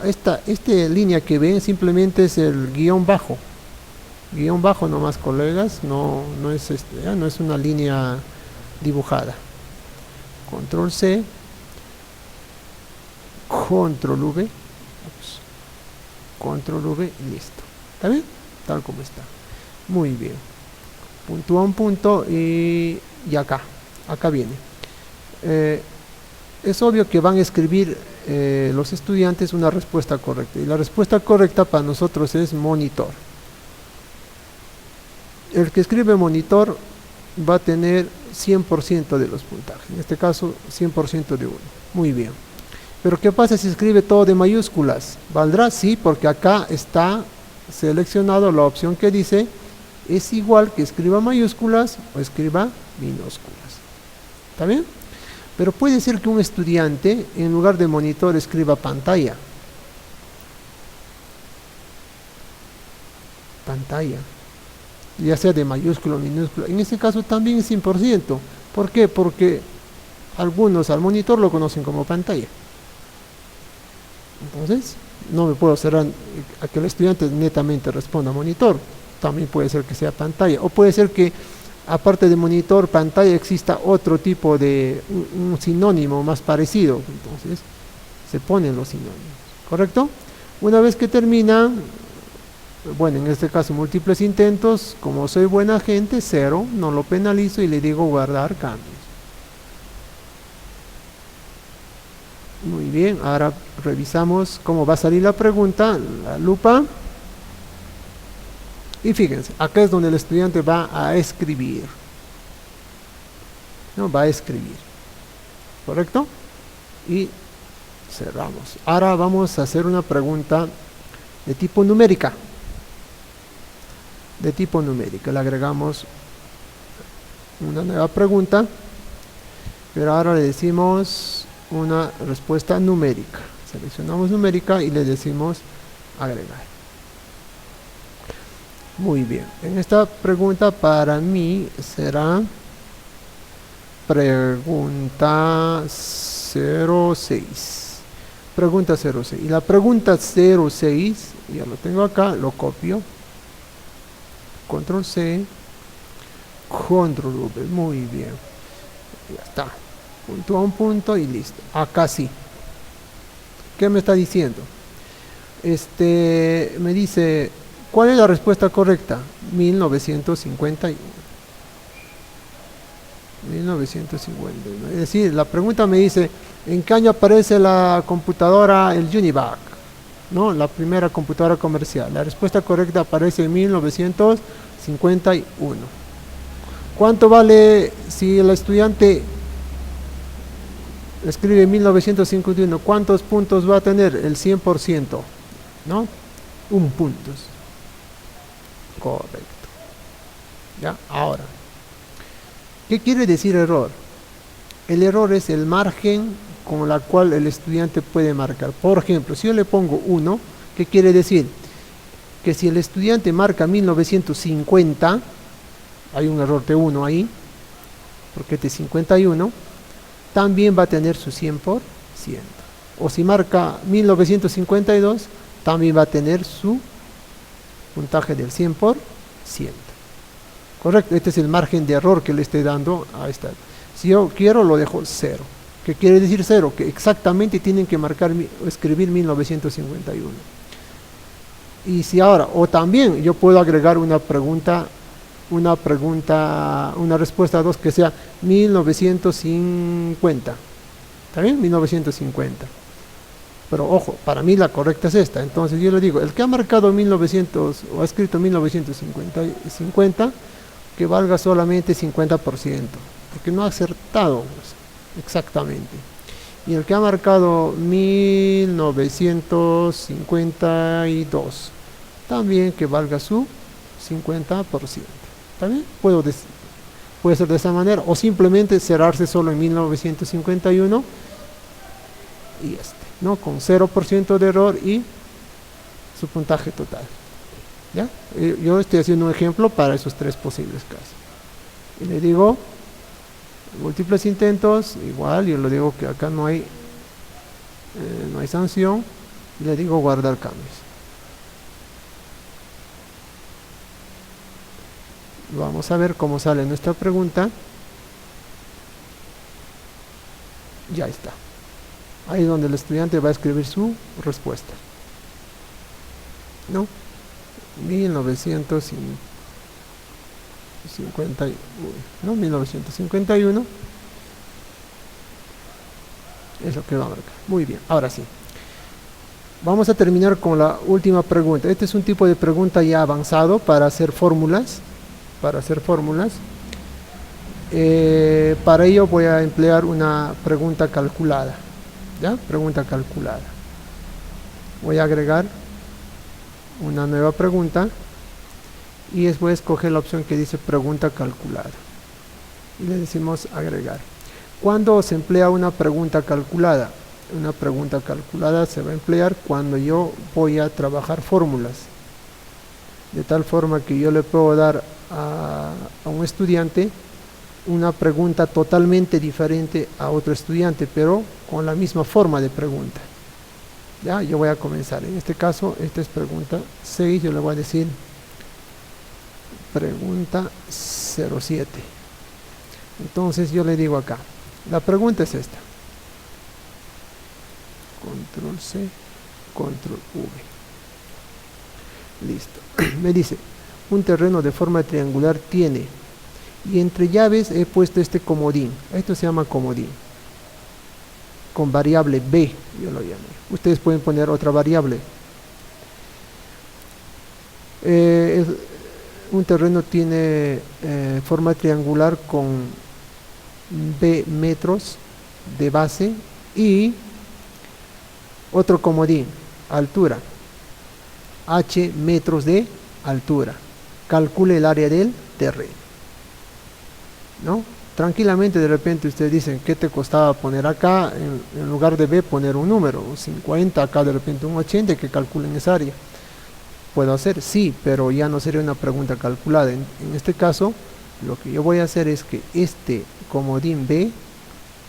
Esta línea que ven simplemente es el guión bajo. Guión bajo nomás, colegas, no es no es una línea dibujada. Control C, Control V, Control V y listo. ¿Está bien? Tal como está. Muy bien. Puntúa un punto y acá viene. Es obvio que van a escribir los estudiantes una respuesta correcta. Y la respuesta correcta para nosotros es monitor. El que escribe monitor va a tener 100% de los puntajes. En este caso, 100% de 1. Muy bien. Pero ¿qué pasa si escribe todo de mayúsculas? ¿Valdrá? Sí, porque acá está seleccionado la opción que dice es igual que escriba mayúsculas o escriba minúsculas. ¿Está bien? Pero puede ser que un estudiante en lugar de monitor escriba pantalla. Pantalla. Ya sea de mayúscula o minúscula. En este caso también es 100%. ¿Por qué? Porque algunos al monitor lo conocen como pantalla. Entonces, no me puedo cerrar a que el estudiante netamente responda monitor. También puede ser que sea pantalla. O puede ser que, aparte de monitor, pantalla, exista otro tipo de un sinónimo más parecido. Entonces, se ponen los sinónimos. ¿Correcto? Una vez que termina, bueno, en este caso múltiples intentos, como soy buena gente, 0, no lo penalizo y le digo guardar cambios. Muy bien, ahora revisamos cómo va a salir la pregunta, la lupa. Y fíjense, acá es donde el estudiante va a escribir. ¿No? Va a escribir. ¿Correcto? Y cerramos. Ahora vamos a hacer una pregunta de tipo numérica. De tipo numérica. Le agregamos una nueva pregunta. Pero ahora le decimos una respuesta numérica. Seleccionamos numérica y le decimos agregar. Muy bien. En esta pregunta para mí será pregunta 06. Pregunta 06. Y la pregunta 06, ya lo tengo acá, lo copio. Control C, Control V. Muy bien. Ya está. Punto a un punto y listo. Acá sí. ¿Qué me está diciendo? Me dice, ¿cuál es la respuesta correcta? 1951. 1951. Es decir, la pregunta me dice, ¿en qué año aparece la computadora, el Univac? ¿No? La primera computadora comercial. La respuesta correcta aparece en 1951. ¿Cuánto vale si el estudiante escribe 1951? ¿Cuántos puntos va a tener? El 100%, ¿no? 1 puntos. Correcto. Ya, ahora, ¿qué quiere decir error? El error es el margen con la cual el estudiante puede marcar. Por ejemplo, si yo le pongo 1, ¿qué quiere decir? Que si el estudiante marca 1950, hay un error de 1 ahí, porque es de 51, también va a tener su 100%. O si marca 1952, también va a tener su puntaje del 100%. Correcto, este es el margen de error que le estoy dando a esta. Si yo quiero, lo dejo 0. ¿Qué quiere decir 0? Que exactamente tienen que marcar, escribir 1951. Y si ahora, o también yo puedo agregar una respuesta 2 que sea 1950. ¿Está bien? 1950. Pero ojo, para mí la correcta es esta. Entonces yo le digo, el que ha marcado 1900 o ha escrito 1950, que valga solamente 50%, porque no ha acertado exactamente. Y el que ha marcado 1952, también que valga su 50%. ¿Está bien? Puede ser de esa manera, o simplemente cerrarse solo en 1951 y ¿no? Con 0% de error y su puntaje total. ¿Ya? Yo estoy haciendo un ejemplo para esos tres posibles casos. Y le digo múltiples intentos, igual, yo le digo que acá no hay sanción, y le digo guardar cambios. Vamos a ver cómo sale nuestra pregunta. Ya está. Ahí es donde el estudiante va a escribir su respuesta. ¿No? 1951 es lo que va a marcar. Muy bien, ahora sí. Vamos a terminar con la última pregunta. Este es un tipo de pregunta ya avanzado para hacer fórmulas. Para ello voy a emplear una pregunta calculada. ¿Ya? Pregunta calculada. Voy a agregar una nueva pregunta y después escoger la opción que dice pregunta calculada y le decimos agregar. ¿Cuándo se emplea una pregunta calculada? Una pregunta calculada se va a emplear cuando yo voy a trabajar fórmulas, de tal forma que yo le puedo dar a un estudiante una pregunta totalmente diferente a otro estudiante, pero con la misma forma de pregunta. Ya, yo voy a comenzar. En este caso, esta es pregunta 6, yo le voy a decir pregunta 07. Entonces yo le digo acá, la pregunta es esta. Control C, Control V. Listo. Me dice, un terreno de forma triangular tiene, y entre llaves he puesto este comodín. Esto se llama comodín. Con variable B, yo lo llamé. Ustedes pueden poner otra variable. Un terreno tiene forma triangular con B metros de base y otro comodín, altura, H metros de altura. Calcule el área del terreno. ¿No? Tranquilamente de repente ustedes dicen, ¿qué te costaba poner acá? En lugar de B poner un número, un 50, acá de repente un 80, que calculen esa área. ¿Puedo hacer? Sí, pero ya no sería una pregunta calculada. En este caso, lo que yo voy a hacer es que este comodín B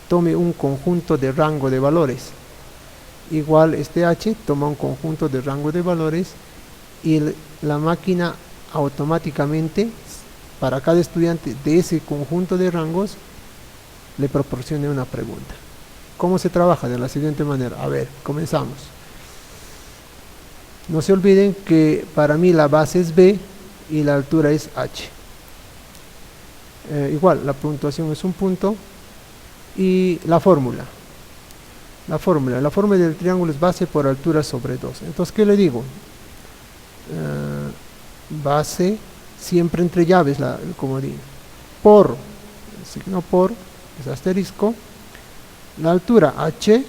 tome un conjunto de rango de valores. Igual este H toma un conjunto de rango de valores y la máquina automáticamente para cada estudiante de ese conjunto de rangos le proporcione una pregunta. ¿Cómo se trabaja? De la siguiente manera. A ver, comenzamos. No se olviden que para mí la base es B y la altura es H. Igual, la puntuación es un punto. Y la fórmula. La fórmula del triángulo es base por altura sobre 2. Entonces, ¿qué le digo? Base siempre entre llaves, el comodín, por, el signo por, es asterisco, la altura H.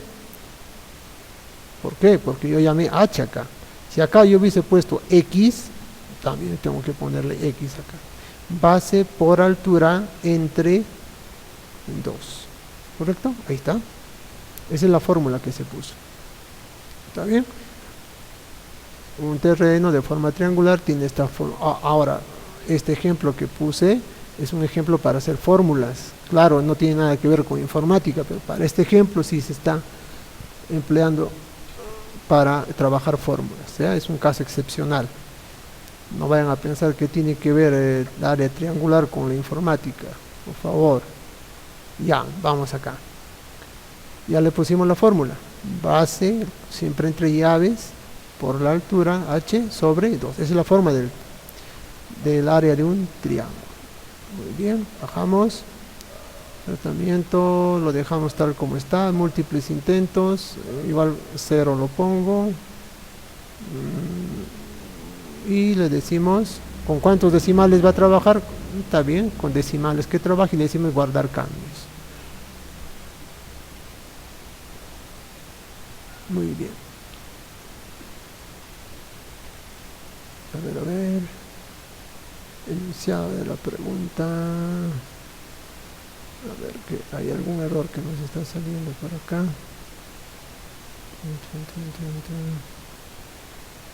¿Por qué? Porque yo llamé H acá. Si acá yo hubiese puesto X, también tengo que ponerle X acá. Base por altura entre 2. ¿Correcto? Ahí está. Esa es la fórmula que se puso. ¿Está bien? Un terreno de forma triangular tiene esta forma. Ahora, este ejemplo que puse es un ejemplo para hacer fórmulas. Claro, no tiene nada que ver con informática, pero para este ejemplo sí se está empleando para trabajar fórmulas. ¿Ya? Es un caso excepcional. No vayan a pensar que tiene que ver el área triangular con la informática. Por favor. Ya, vamos acá. Ya le pusimos la fórmula. Base, siempre entre llaves, por la altura H sobre 2. Esa es la forma del área de un triángulo. Muy bien, bajamos. Tratamiento, lo dejamos tal como está. Múltiples intentos, igual 0 lo pongo. Y le decimos, ¿con cuántos decimales va a trabajar? Está bien, con decimales que trabaje y le decimos guardar cambios. Muy bien. A ver. Enunciado de la pregunta. A ver, que hay algún error que nos está saliendo por acá.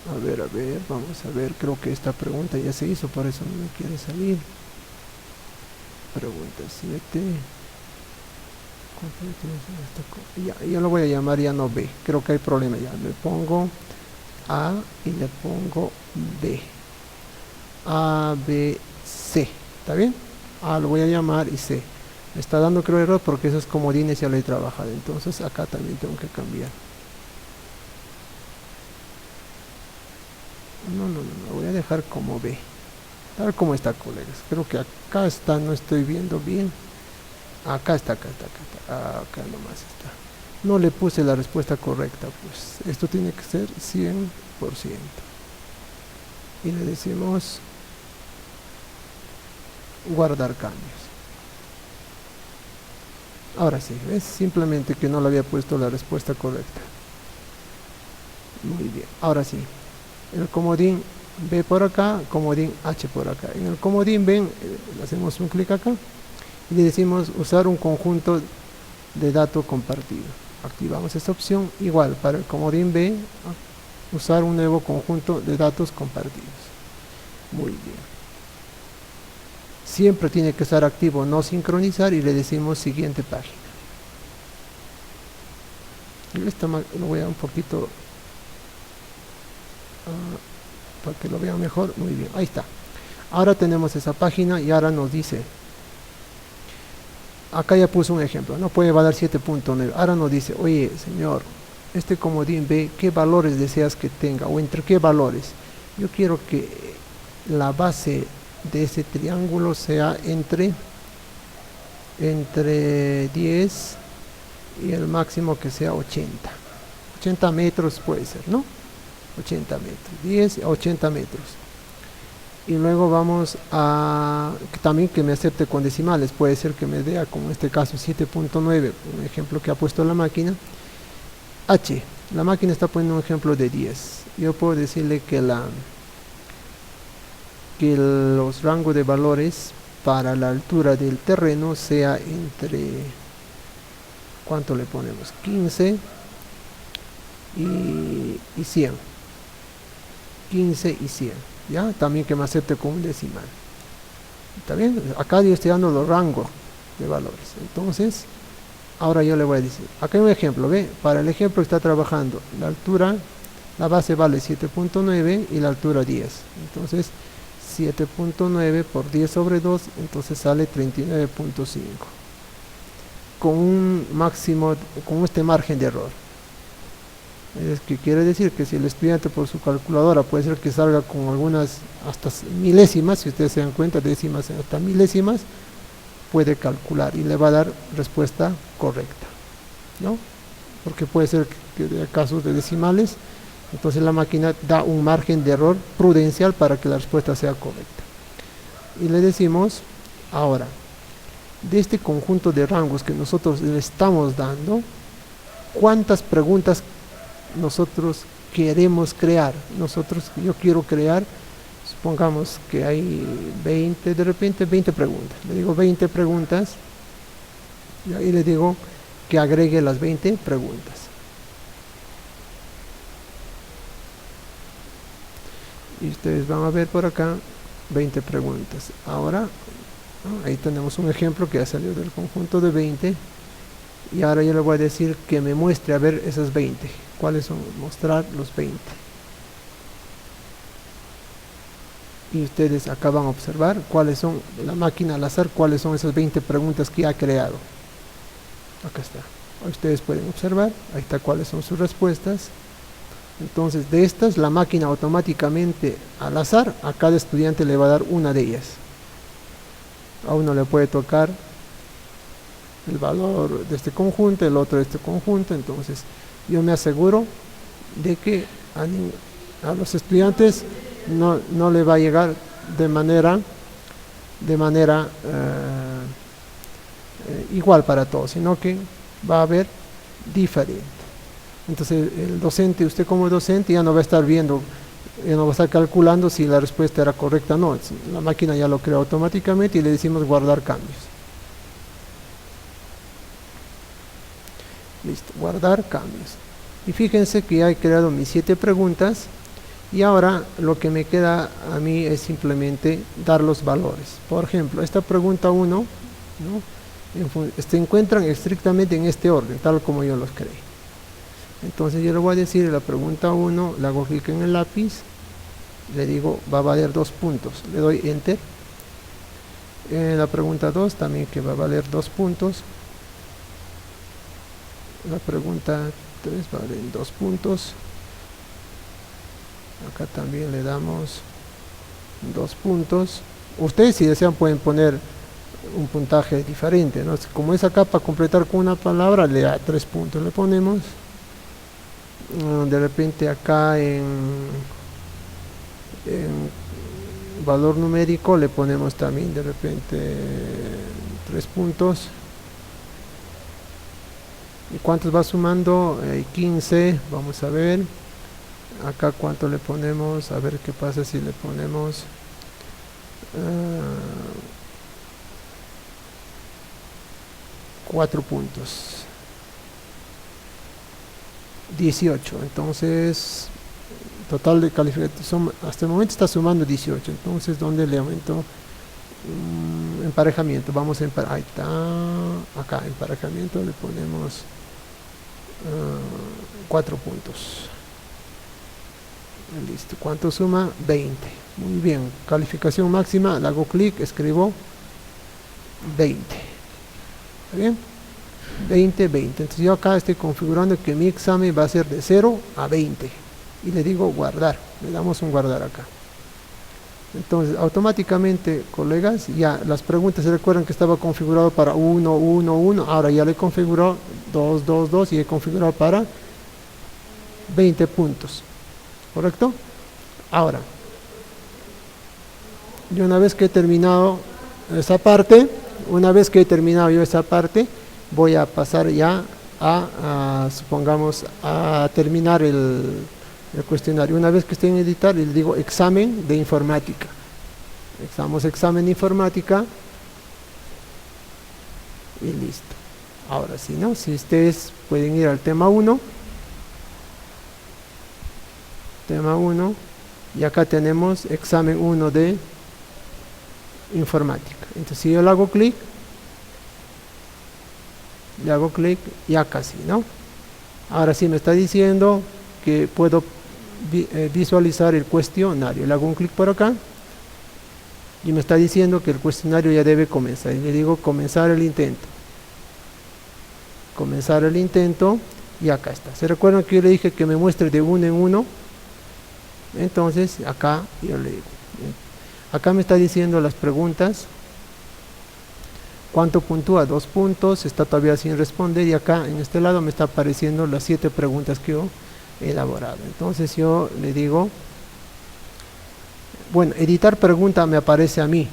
A ver, vamos a ver, creo que esta pregunta ya se hizo, por eso no me quiere salir. Pregunta 7. Ya lo voy a llamar ya no B, creo que hay problema ya. Le pongo A y le pongo B. A, B, C. ¿Está bien? A lo voy a llamar y C. Me está dando creo error porque esos comodines ya lo he trabajado. Entonces acá también tengo que cambiar. No, lo voy a dejar como B. Tal como está, colegas. Creo que acá está, no estoy viendo bien. Acá está. Acá nomás está. No le puse la respuesta correcta, pues esto tiene que ser 100%. Y le decimos guardar cambios. Ahora sí, ¿ves? Simplemente que no le había puesto la respuesta correcta. Muy bien, ahora sí. El comodín B por acá, comodín H por acá. En el comodín B le hacemos un clic acá y le decimos usar un conjunto de datos compartido. Activamos esta opción. Igual para el comodín B, usar un nuevo conjunto de datos compartidos. Muy bien. Siempre tiene que estar activo no sincronizar y le decimos siguiente página. Lo voy a un poquito para que lo vean mejor. Muy bien, ahí está. Ahora tenemos esa página y ahora nos dice, acá ya puse un ejemplo, no puede valer 7.9. Ahora nos dice, oye señor, este comodín B, ¿qué valores deseas que tenga o entre qué valores? Yo quiero que la base de ese triángulo sea entre 10 y el máximo que sea 80 metros puede ser, ¿no? 80 metros, 10 a 80 metros. Y luego vamos a también que me acepte con decimales. Puede ser que me dé, como en este caso 7.9, un ejemplo que ha puesto la máquina. H, la máquina está poniendo un ejemplo de 10. Yo puedo decirle que los rangos de valores para la altura del terreno sea entre, ¿cuánto le ponemos? 15 y 100. 15 y 100. ¿Ya? También que me acepte con un decimal. ¿Está bien? Acá yo estoy dando los rangos de valores. Entonces, ahora yo le voy a decir, acá hay un ejemplo, ¿ve? Para el ejemplo está trabajando la altura, la base vale 7.9 y la altura 10. Entonces, 7.9 por 10 sobre 2, entonces sale 39.5. Con un máximo, con este margen de error. Es que quiere decir que si el estudiante por su calculadora puede ser que salga con algunas hasta milésimas, si ustedes se dan cuenta, décimas hasta milésimas, puede calcular y le va a dar respuesta correcta, ¿no? Porque puede ser que de casos de decimales, entonces la máquina da un margen de error prudencial para que la respuesta sea correcta. Y le decimos, ahora, de este conjunto de rangos que nosotros le estamos dando, ¿cuántas preguntas nosotros queremos crear? Yo quiero crear, supongamos que hay 20, de repente 20 preguntas. Le digo 20 preguntas y ahí le digo que agregue las 20 preguntas. Y ustedes van a ver por acá 20 preguntas. Ahora, ahí tenemos un ejemplo que ha salido del conjunto de 20. Y ahora yo le voy a decir que me muestre a ver esas 20. ¿Cuáles son? Mostrar los 20. Y ustedes acá van a observar cuáles son, la máquina al azar, cuáles son esas 20 preguntas que ha creado. Acá está. Ustedes pueden observar, ahí está cuáles son sus respuestas. Entonces de estas la máquina automáticamente al azar a cada estudiante le va a dar una de ellas. A uno le puede tocar el valor de este conjunto, el otro de este conjunto. Entonces yo me aseguro de que a los estudiantes no le va a llegar de manera igual para todos, sino que va a haber diferente. Entonces el docente, usted como docente ya no va a estar viendo, ya no va a estar calculando si la respuesta era correcta o no. La máquina ya lo crea automáticamente y le decimos guardar cambios. Listo, guardar cambios. Y fíjense que ya he creado mis 7 preguntas Y ahora lo que me queda a mí es simplemente dar los valores. Por ejemplo, esta pregunta 1, ¿no? Se encuentran estrictamente en este orden, tal como yo los creé. Entonces yo le voy a decir la pregunta 1, le hago clic en el lápiz, le digo va a valer 2 puntos, le doy enter. En la pregunta 2 también que va a valer 2 puntos. La pregunta 3 vale 2 puntos. Acá también le damos 2 puntos. Ustedes si desean pueden poner un puntaje diferente, ¿no? Como es acá para completar con una palabra, le da 3 puntos, le ponemos. De repente acá en valor numérico le ponemos también de repente 3 puntos. ¿Y cuántos va sumando? 15, vamos a ver. Acá cuánto le ponemos, a ver qué pasa si le ponemos 4 puntos. 18, entonces total de calificación hasta el momento está sumando 18, entonces ¿dónde le aumento? Emparejamiento, vamos a ahí está, acá emparejamiento le ponemos 4 puntos. Listo, ¿cuánto suma? 20. Muy bien, calificación máxima, le hago clic, escribo 20. ¿Está bien? 20, 20. Entonces yo acá estoy configurando que mi examen va a ser de 0 a 20. Y le digo guardar. Le damos un guardar acá. Entonces automáticamente, colegas, ya las preguntas se recuerdan que estaba configurado para 1, 1, 1. Ahora ya le he configurado 2, 2, 2 y he configurado para 20 puntos. ¿Correcto? Ahora, yo una vez que he terminado esa parte, voy a pasar ya supongamos, a terminar el cuestionario. Una vez que esté en editar, le digo examen de informática. Damos examen de informática y listo. Ahora sí, ¿no? Si ustedes pueden ir al tema 1. Tema 1 y acá tenemos examen 1 de informática. Entonces si yo le hago clic, ya casi, ¿no? Ahora sí me está diciendo que puedo visualizar el cuestionario. Le hago un clic por acá y me está diciendo que el cuestionario ya debe comenzar. Y le digo comenzar el intento. Y acá está. ¿Se recuerdan que yo le dije que me muestre de 1 en 1? Entonces acá yo le digo, acá me está diciendo las preguntas, cuánto puntúa, 2 puntos, está todavía sin responder, y acá en este lado me está apareciendo las 7 preguntas que yo he elaborado. Entonces yo le digo, bueno, editar pregunta me aparece a mí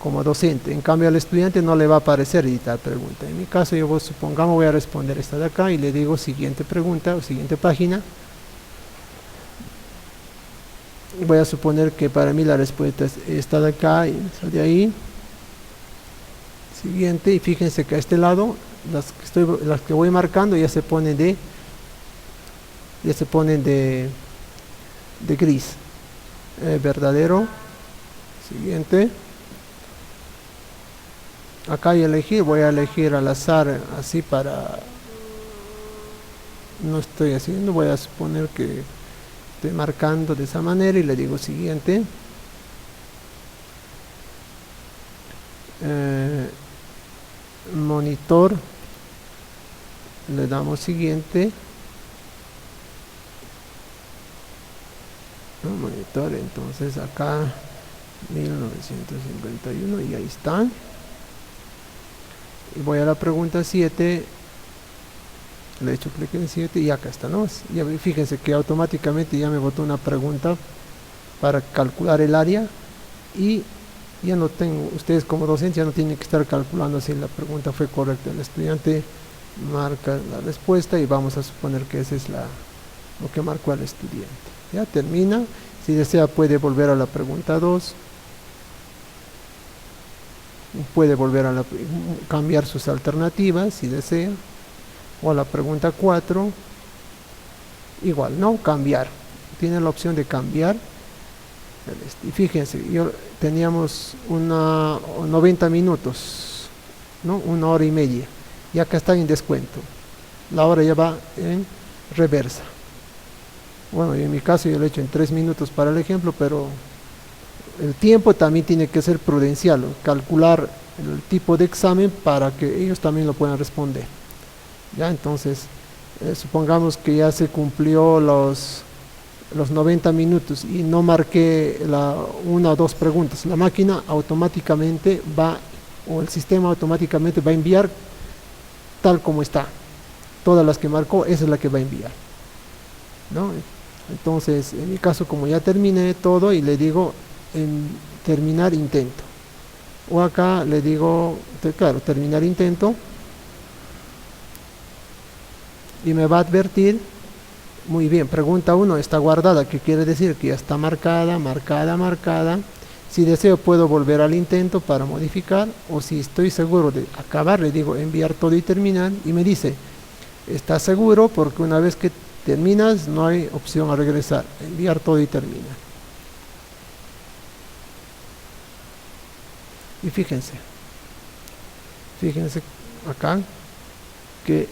como docente, en cambio al estudiante no le va a aparecer editar pregunta. En mi caso yo supongamos voy a responder esta de acá y le digo siguiente pregunta o siguiente página. Voy a suponer que para mí la respuesta está de acá y de ahí. Siguiente, y fíjense que a este lado las que voy marcando ya se ponen de gris. Verdadero. Siguiente. Acá voy a elegir al azar así para, no estoy haciendo, voy a suponer que estoy marcando de esa manera y le digo siguiente. Monitor, le damos siguiente. Monitor, entonces acá 1951 y ahí está. Y voy a la pregunta 7, le he hecho clic en 7 y acá está, ¿no? Ya fíjense que automáticamente ya me botó una pregunta para calcular el área y ya no tengo, ustedes como docentes ya no tienen que estar calculando si la pregunta fue correcta. El estudiante marca la respuesta y vamos a suponer que esa es lo que marcó el estudiante. Ya termina. Si desea puede volver a la pregunta 2, puede volver a cambiar sus alternativas si desea, o a la pregunta 4 igual, no cambiar. tiene la opción de cambiar. Y fíjense, teníamos 90 minutos, ¿no? 1 hora y media, y acá está en descuento, la hora ya va en reversa. Bueno, en mi caso yo lo he hecho en 3 minutos para el ejemplo, pero el tiempo también tiene que ser prudencial, calcular el tipo de examen para que ellos también lo puedan responder. Ya, entonces, supongamos que ya se cumplió los 90 minutos y no marqué una o dos preguntas, la máquina automáticamente va, o el sistema automáticamente va a enviar tal como está. Todas las que marcó, esa es la que va a enviar, ¿no? Entonces, en mi caso, como ya terminé todo, y le digo en terminar intento, o acá le digo, claro, terminar intento, y me va a advertir, muy bien, pregunta 1 está guardada, que quiere decir que ya está marcada. Si deseo puedo volver al intento para modificar, o si estoy seguro de acabar, le digo enviar todo y terminar, y me dice, ¿estás seguro? Porque una vez que terminas no hay opción a regresar, enviar todo y terminar. Y fíjense acá que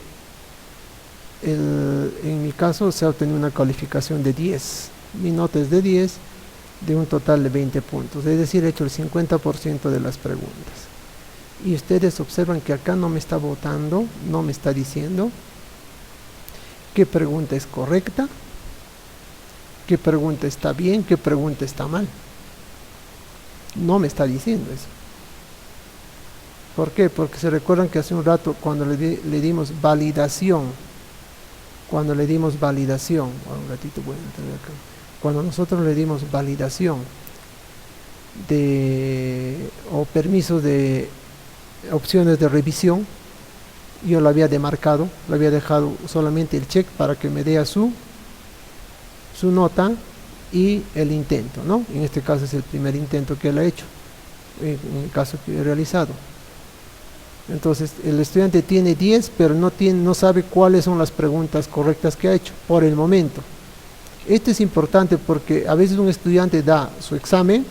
en mi caso se ha obtenido una calificación de 10, mi nota es de 10, de un total de 20 puntos, es decir, he hecho el 50% de las preguntas. Y ustedes observan que acá no me está votando, no me está diciendo qué pregunta es correcta, qué pregunta está bien, qué pregunta está mal. No me está diciendo eso. ¿Por qué? Porque se recuerdan que hace un rato cuando le dimos validación, un ratito voy a entrar acá. Cuando nosotros le dimos validación o permiso de opciones de revisión, yo lo había demarcado, le había dejado solamente el check para que me dé su nota y el intento, ¿no? En este caso es el primer intento que él ha hecho, en el caso que he realizado. Entonces el estudiante tiene 10, pero no sabe cuáles son las preguntas correctas que ha hecho por el momento. Esto es importante porque a veces un estudiante da su examen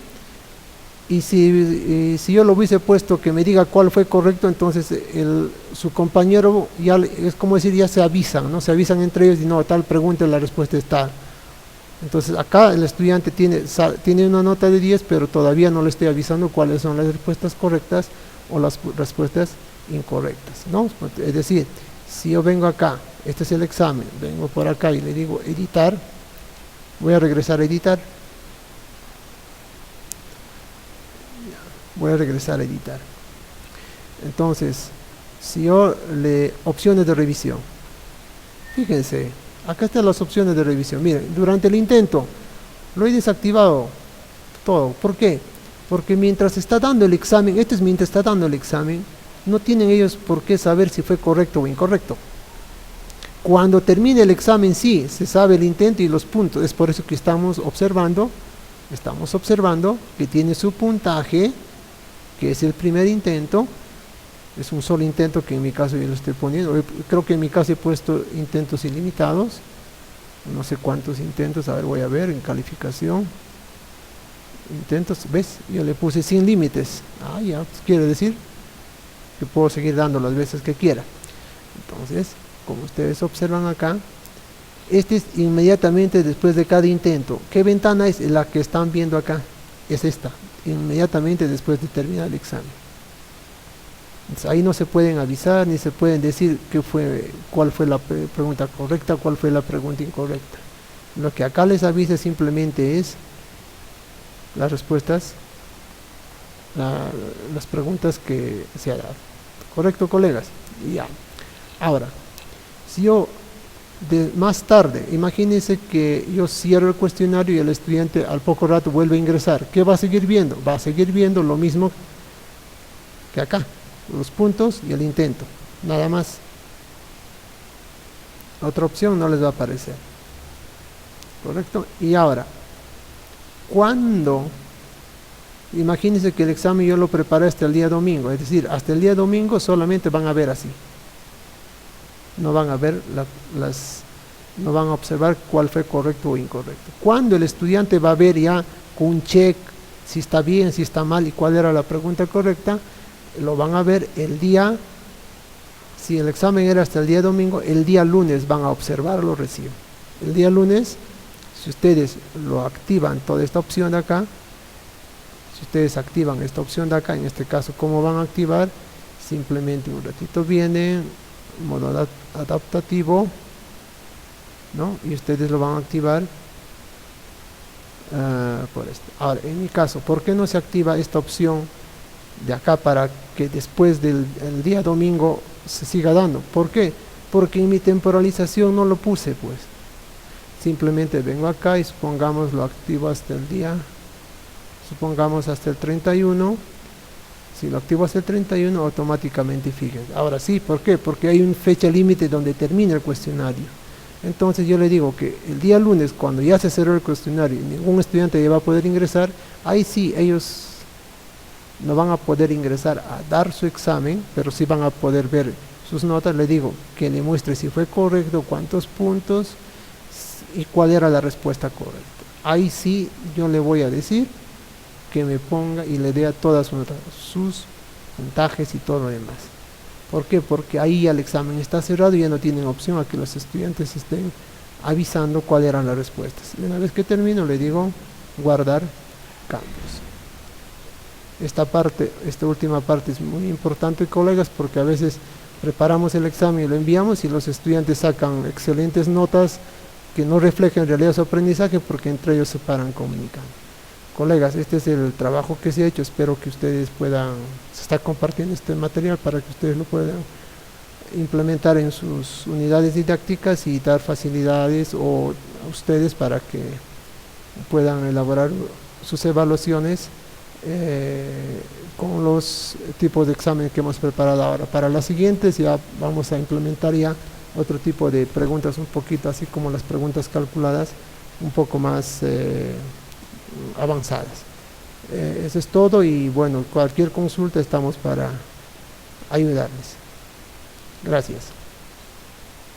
y si yo lo hubiese puesto que me diga cuál fue correcto, entonces su compañero ya es como decir, ya se avisan, ¿no? Se avisan entre ellos y no, tal pregunta, la respuesta es tal. Entonces acá el estudiante tiene una nota de 10, pero todavía no le estoy avisando cuáles son las respuestas correctas o las respuestas incorrectas, ¿no? Es decir, si yo vengo acá, este es el examen, vengo por acá y le digo editar, voy a regresar a editar, entonces si yo opciones de revisión, fíjense, acá están las opciones de revisión. Miren, durante el intento lo he desactivado todo. ¿Por qué? Porque mientras está dando el examen, no tienen ellos por qué saber si fue correcto o incorrecto. Cuando termine el examen, sí, se sabe el intento y los puntos. Es por eso que estamos observando que tiene su puntaje, que es el primer intento. Es un solo intento que en mi caso yo lo estoy poniendo. Creo que en mi caso he puesto intentos ilimitados. No sé cuántos intentos, a ver, voy a ver en calificación. Intentos, ¿ves? Yo le puse sin límites. Ya, pues quiere decir que puedo seguir dando las veces que quiera. Entonces, como ustedes observan acá, este es inmediatamente después de cada intento. ¿Qué ventana es la que están viendo acá? Es esta, inmediatamente después de terminar el examen. Entonces, ahí no se pueden avisar ni se pueden decir cuál fue la pregunta correcta, cuál fue la pregunta incorrecta. Lo que acá les avisa simplemente es las respuestas, las preguntas que se ha dado. ¿Correcto, colegas? Ya. Ahora, si yo más tarde, imagínense que yo cierro el cuestionario y el estudiante al poco rato vuelve a ingresar, ¿qué va a seguir viendo? Va a seguir viendo lo mismo que acá, los puntos y el intento, nada más. Otra opción no les va a aparecer. ¿Correcto? Y ahora, imagínense que el examen yo lo preparé hasta el día domingo, es decir, hasta el día domingo solamente van a ver así, no van a ver no van a observar cuál fue correcto o incorrecto. Cuando el estudiante va a ver ya con un check si está bien, si está mal y cuál era la pregunta correcta, lo van a ver el día, si el examen era hasta el día domingo, el día lunes van a observarlo recién. El día lunes, si ustedes lo activan, toda esta opción de acá, si ustedes activan esta opción de acá, en este caso, ¿cómo van a activar? Simplemente un ratito viene, modo adaptativo, ¿no? Y ustedes lo van a activar por esto. Ahora, en mi caso, ¿por qué no se activa esta opción de acá para que después del el día domingo se siga dando? ¿Por qué? Porque en mi temporalización no lo puse, pues. Simplemente vengo acá y supongamos lo activo hasta el día, supongamos hasta el 31. Si lo activo hasta el 31, automáticamente fíjense. Ahora sí, ¿por qué? Porque hay una fecha límite donde termina el cuestionario. Entonces yo le digo que el día lunes, cuando ya se cerró el cuestionario y ningún estudiante ya va a poder ingresar, ahí sí ellos no van a poder ingresar a dar su examen, pero sí van a poder ver sus notas. Le digo que le muestre si fue correcto, cuántos puntos y cuál era la respuesta correcta. Ahí sí yo le voy a decir que me ponga y le dé a todas sus puntajes y todo lo demás. ¿Por qué? Porque ahí ya el examen está cerrado y ya no tienen opción a que los estudiantes estén avisando cuáles eran las respuestas. Y una vez que termino le digo guardar cambios. Esta última parte es muy importante, colegas, porque a veces preparamos el examen y lo enviamos y los estudiantes sacan excelentes notas que no reflejan en realidad su aprendizaje porque entre ellos se paran comunicando. Colegas, este es el trabajo que se ha hecho, espero que ustedes puedan, se está compartiendo este material para que ustedes lo puedan implementar en sus unidades didácticas y dar facilidades a ustedes para que puedan elaborar sus evaluaciones con los tipos de examen que hemos preparado ahora. Para las siguientes ya vamos a implementar ya otro tipo de preguntas un poquito así como las preguntas calculadas, un poco más avanzadas. Eso es todo y bueno, cualquier consulta estamos para ayudarles. Gracias.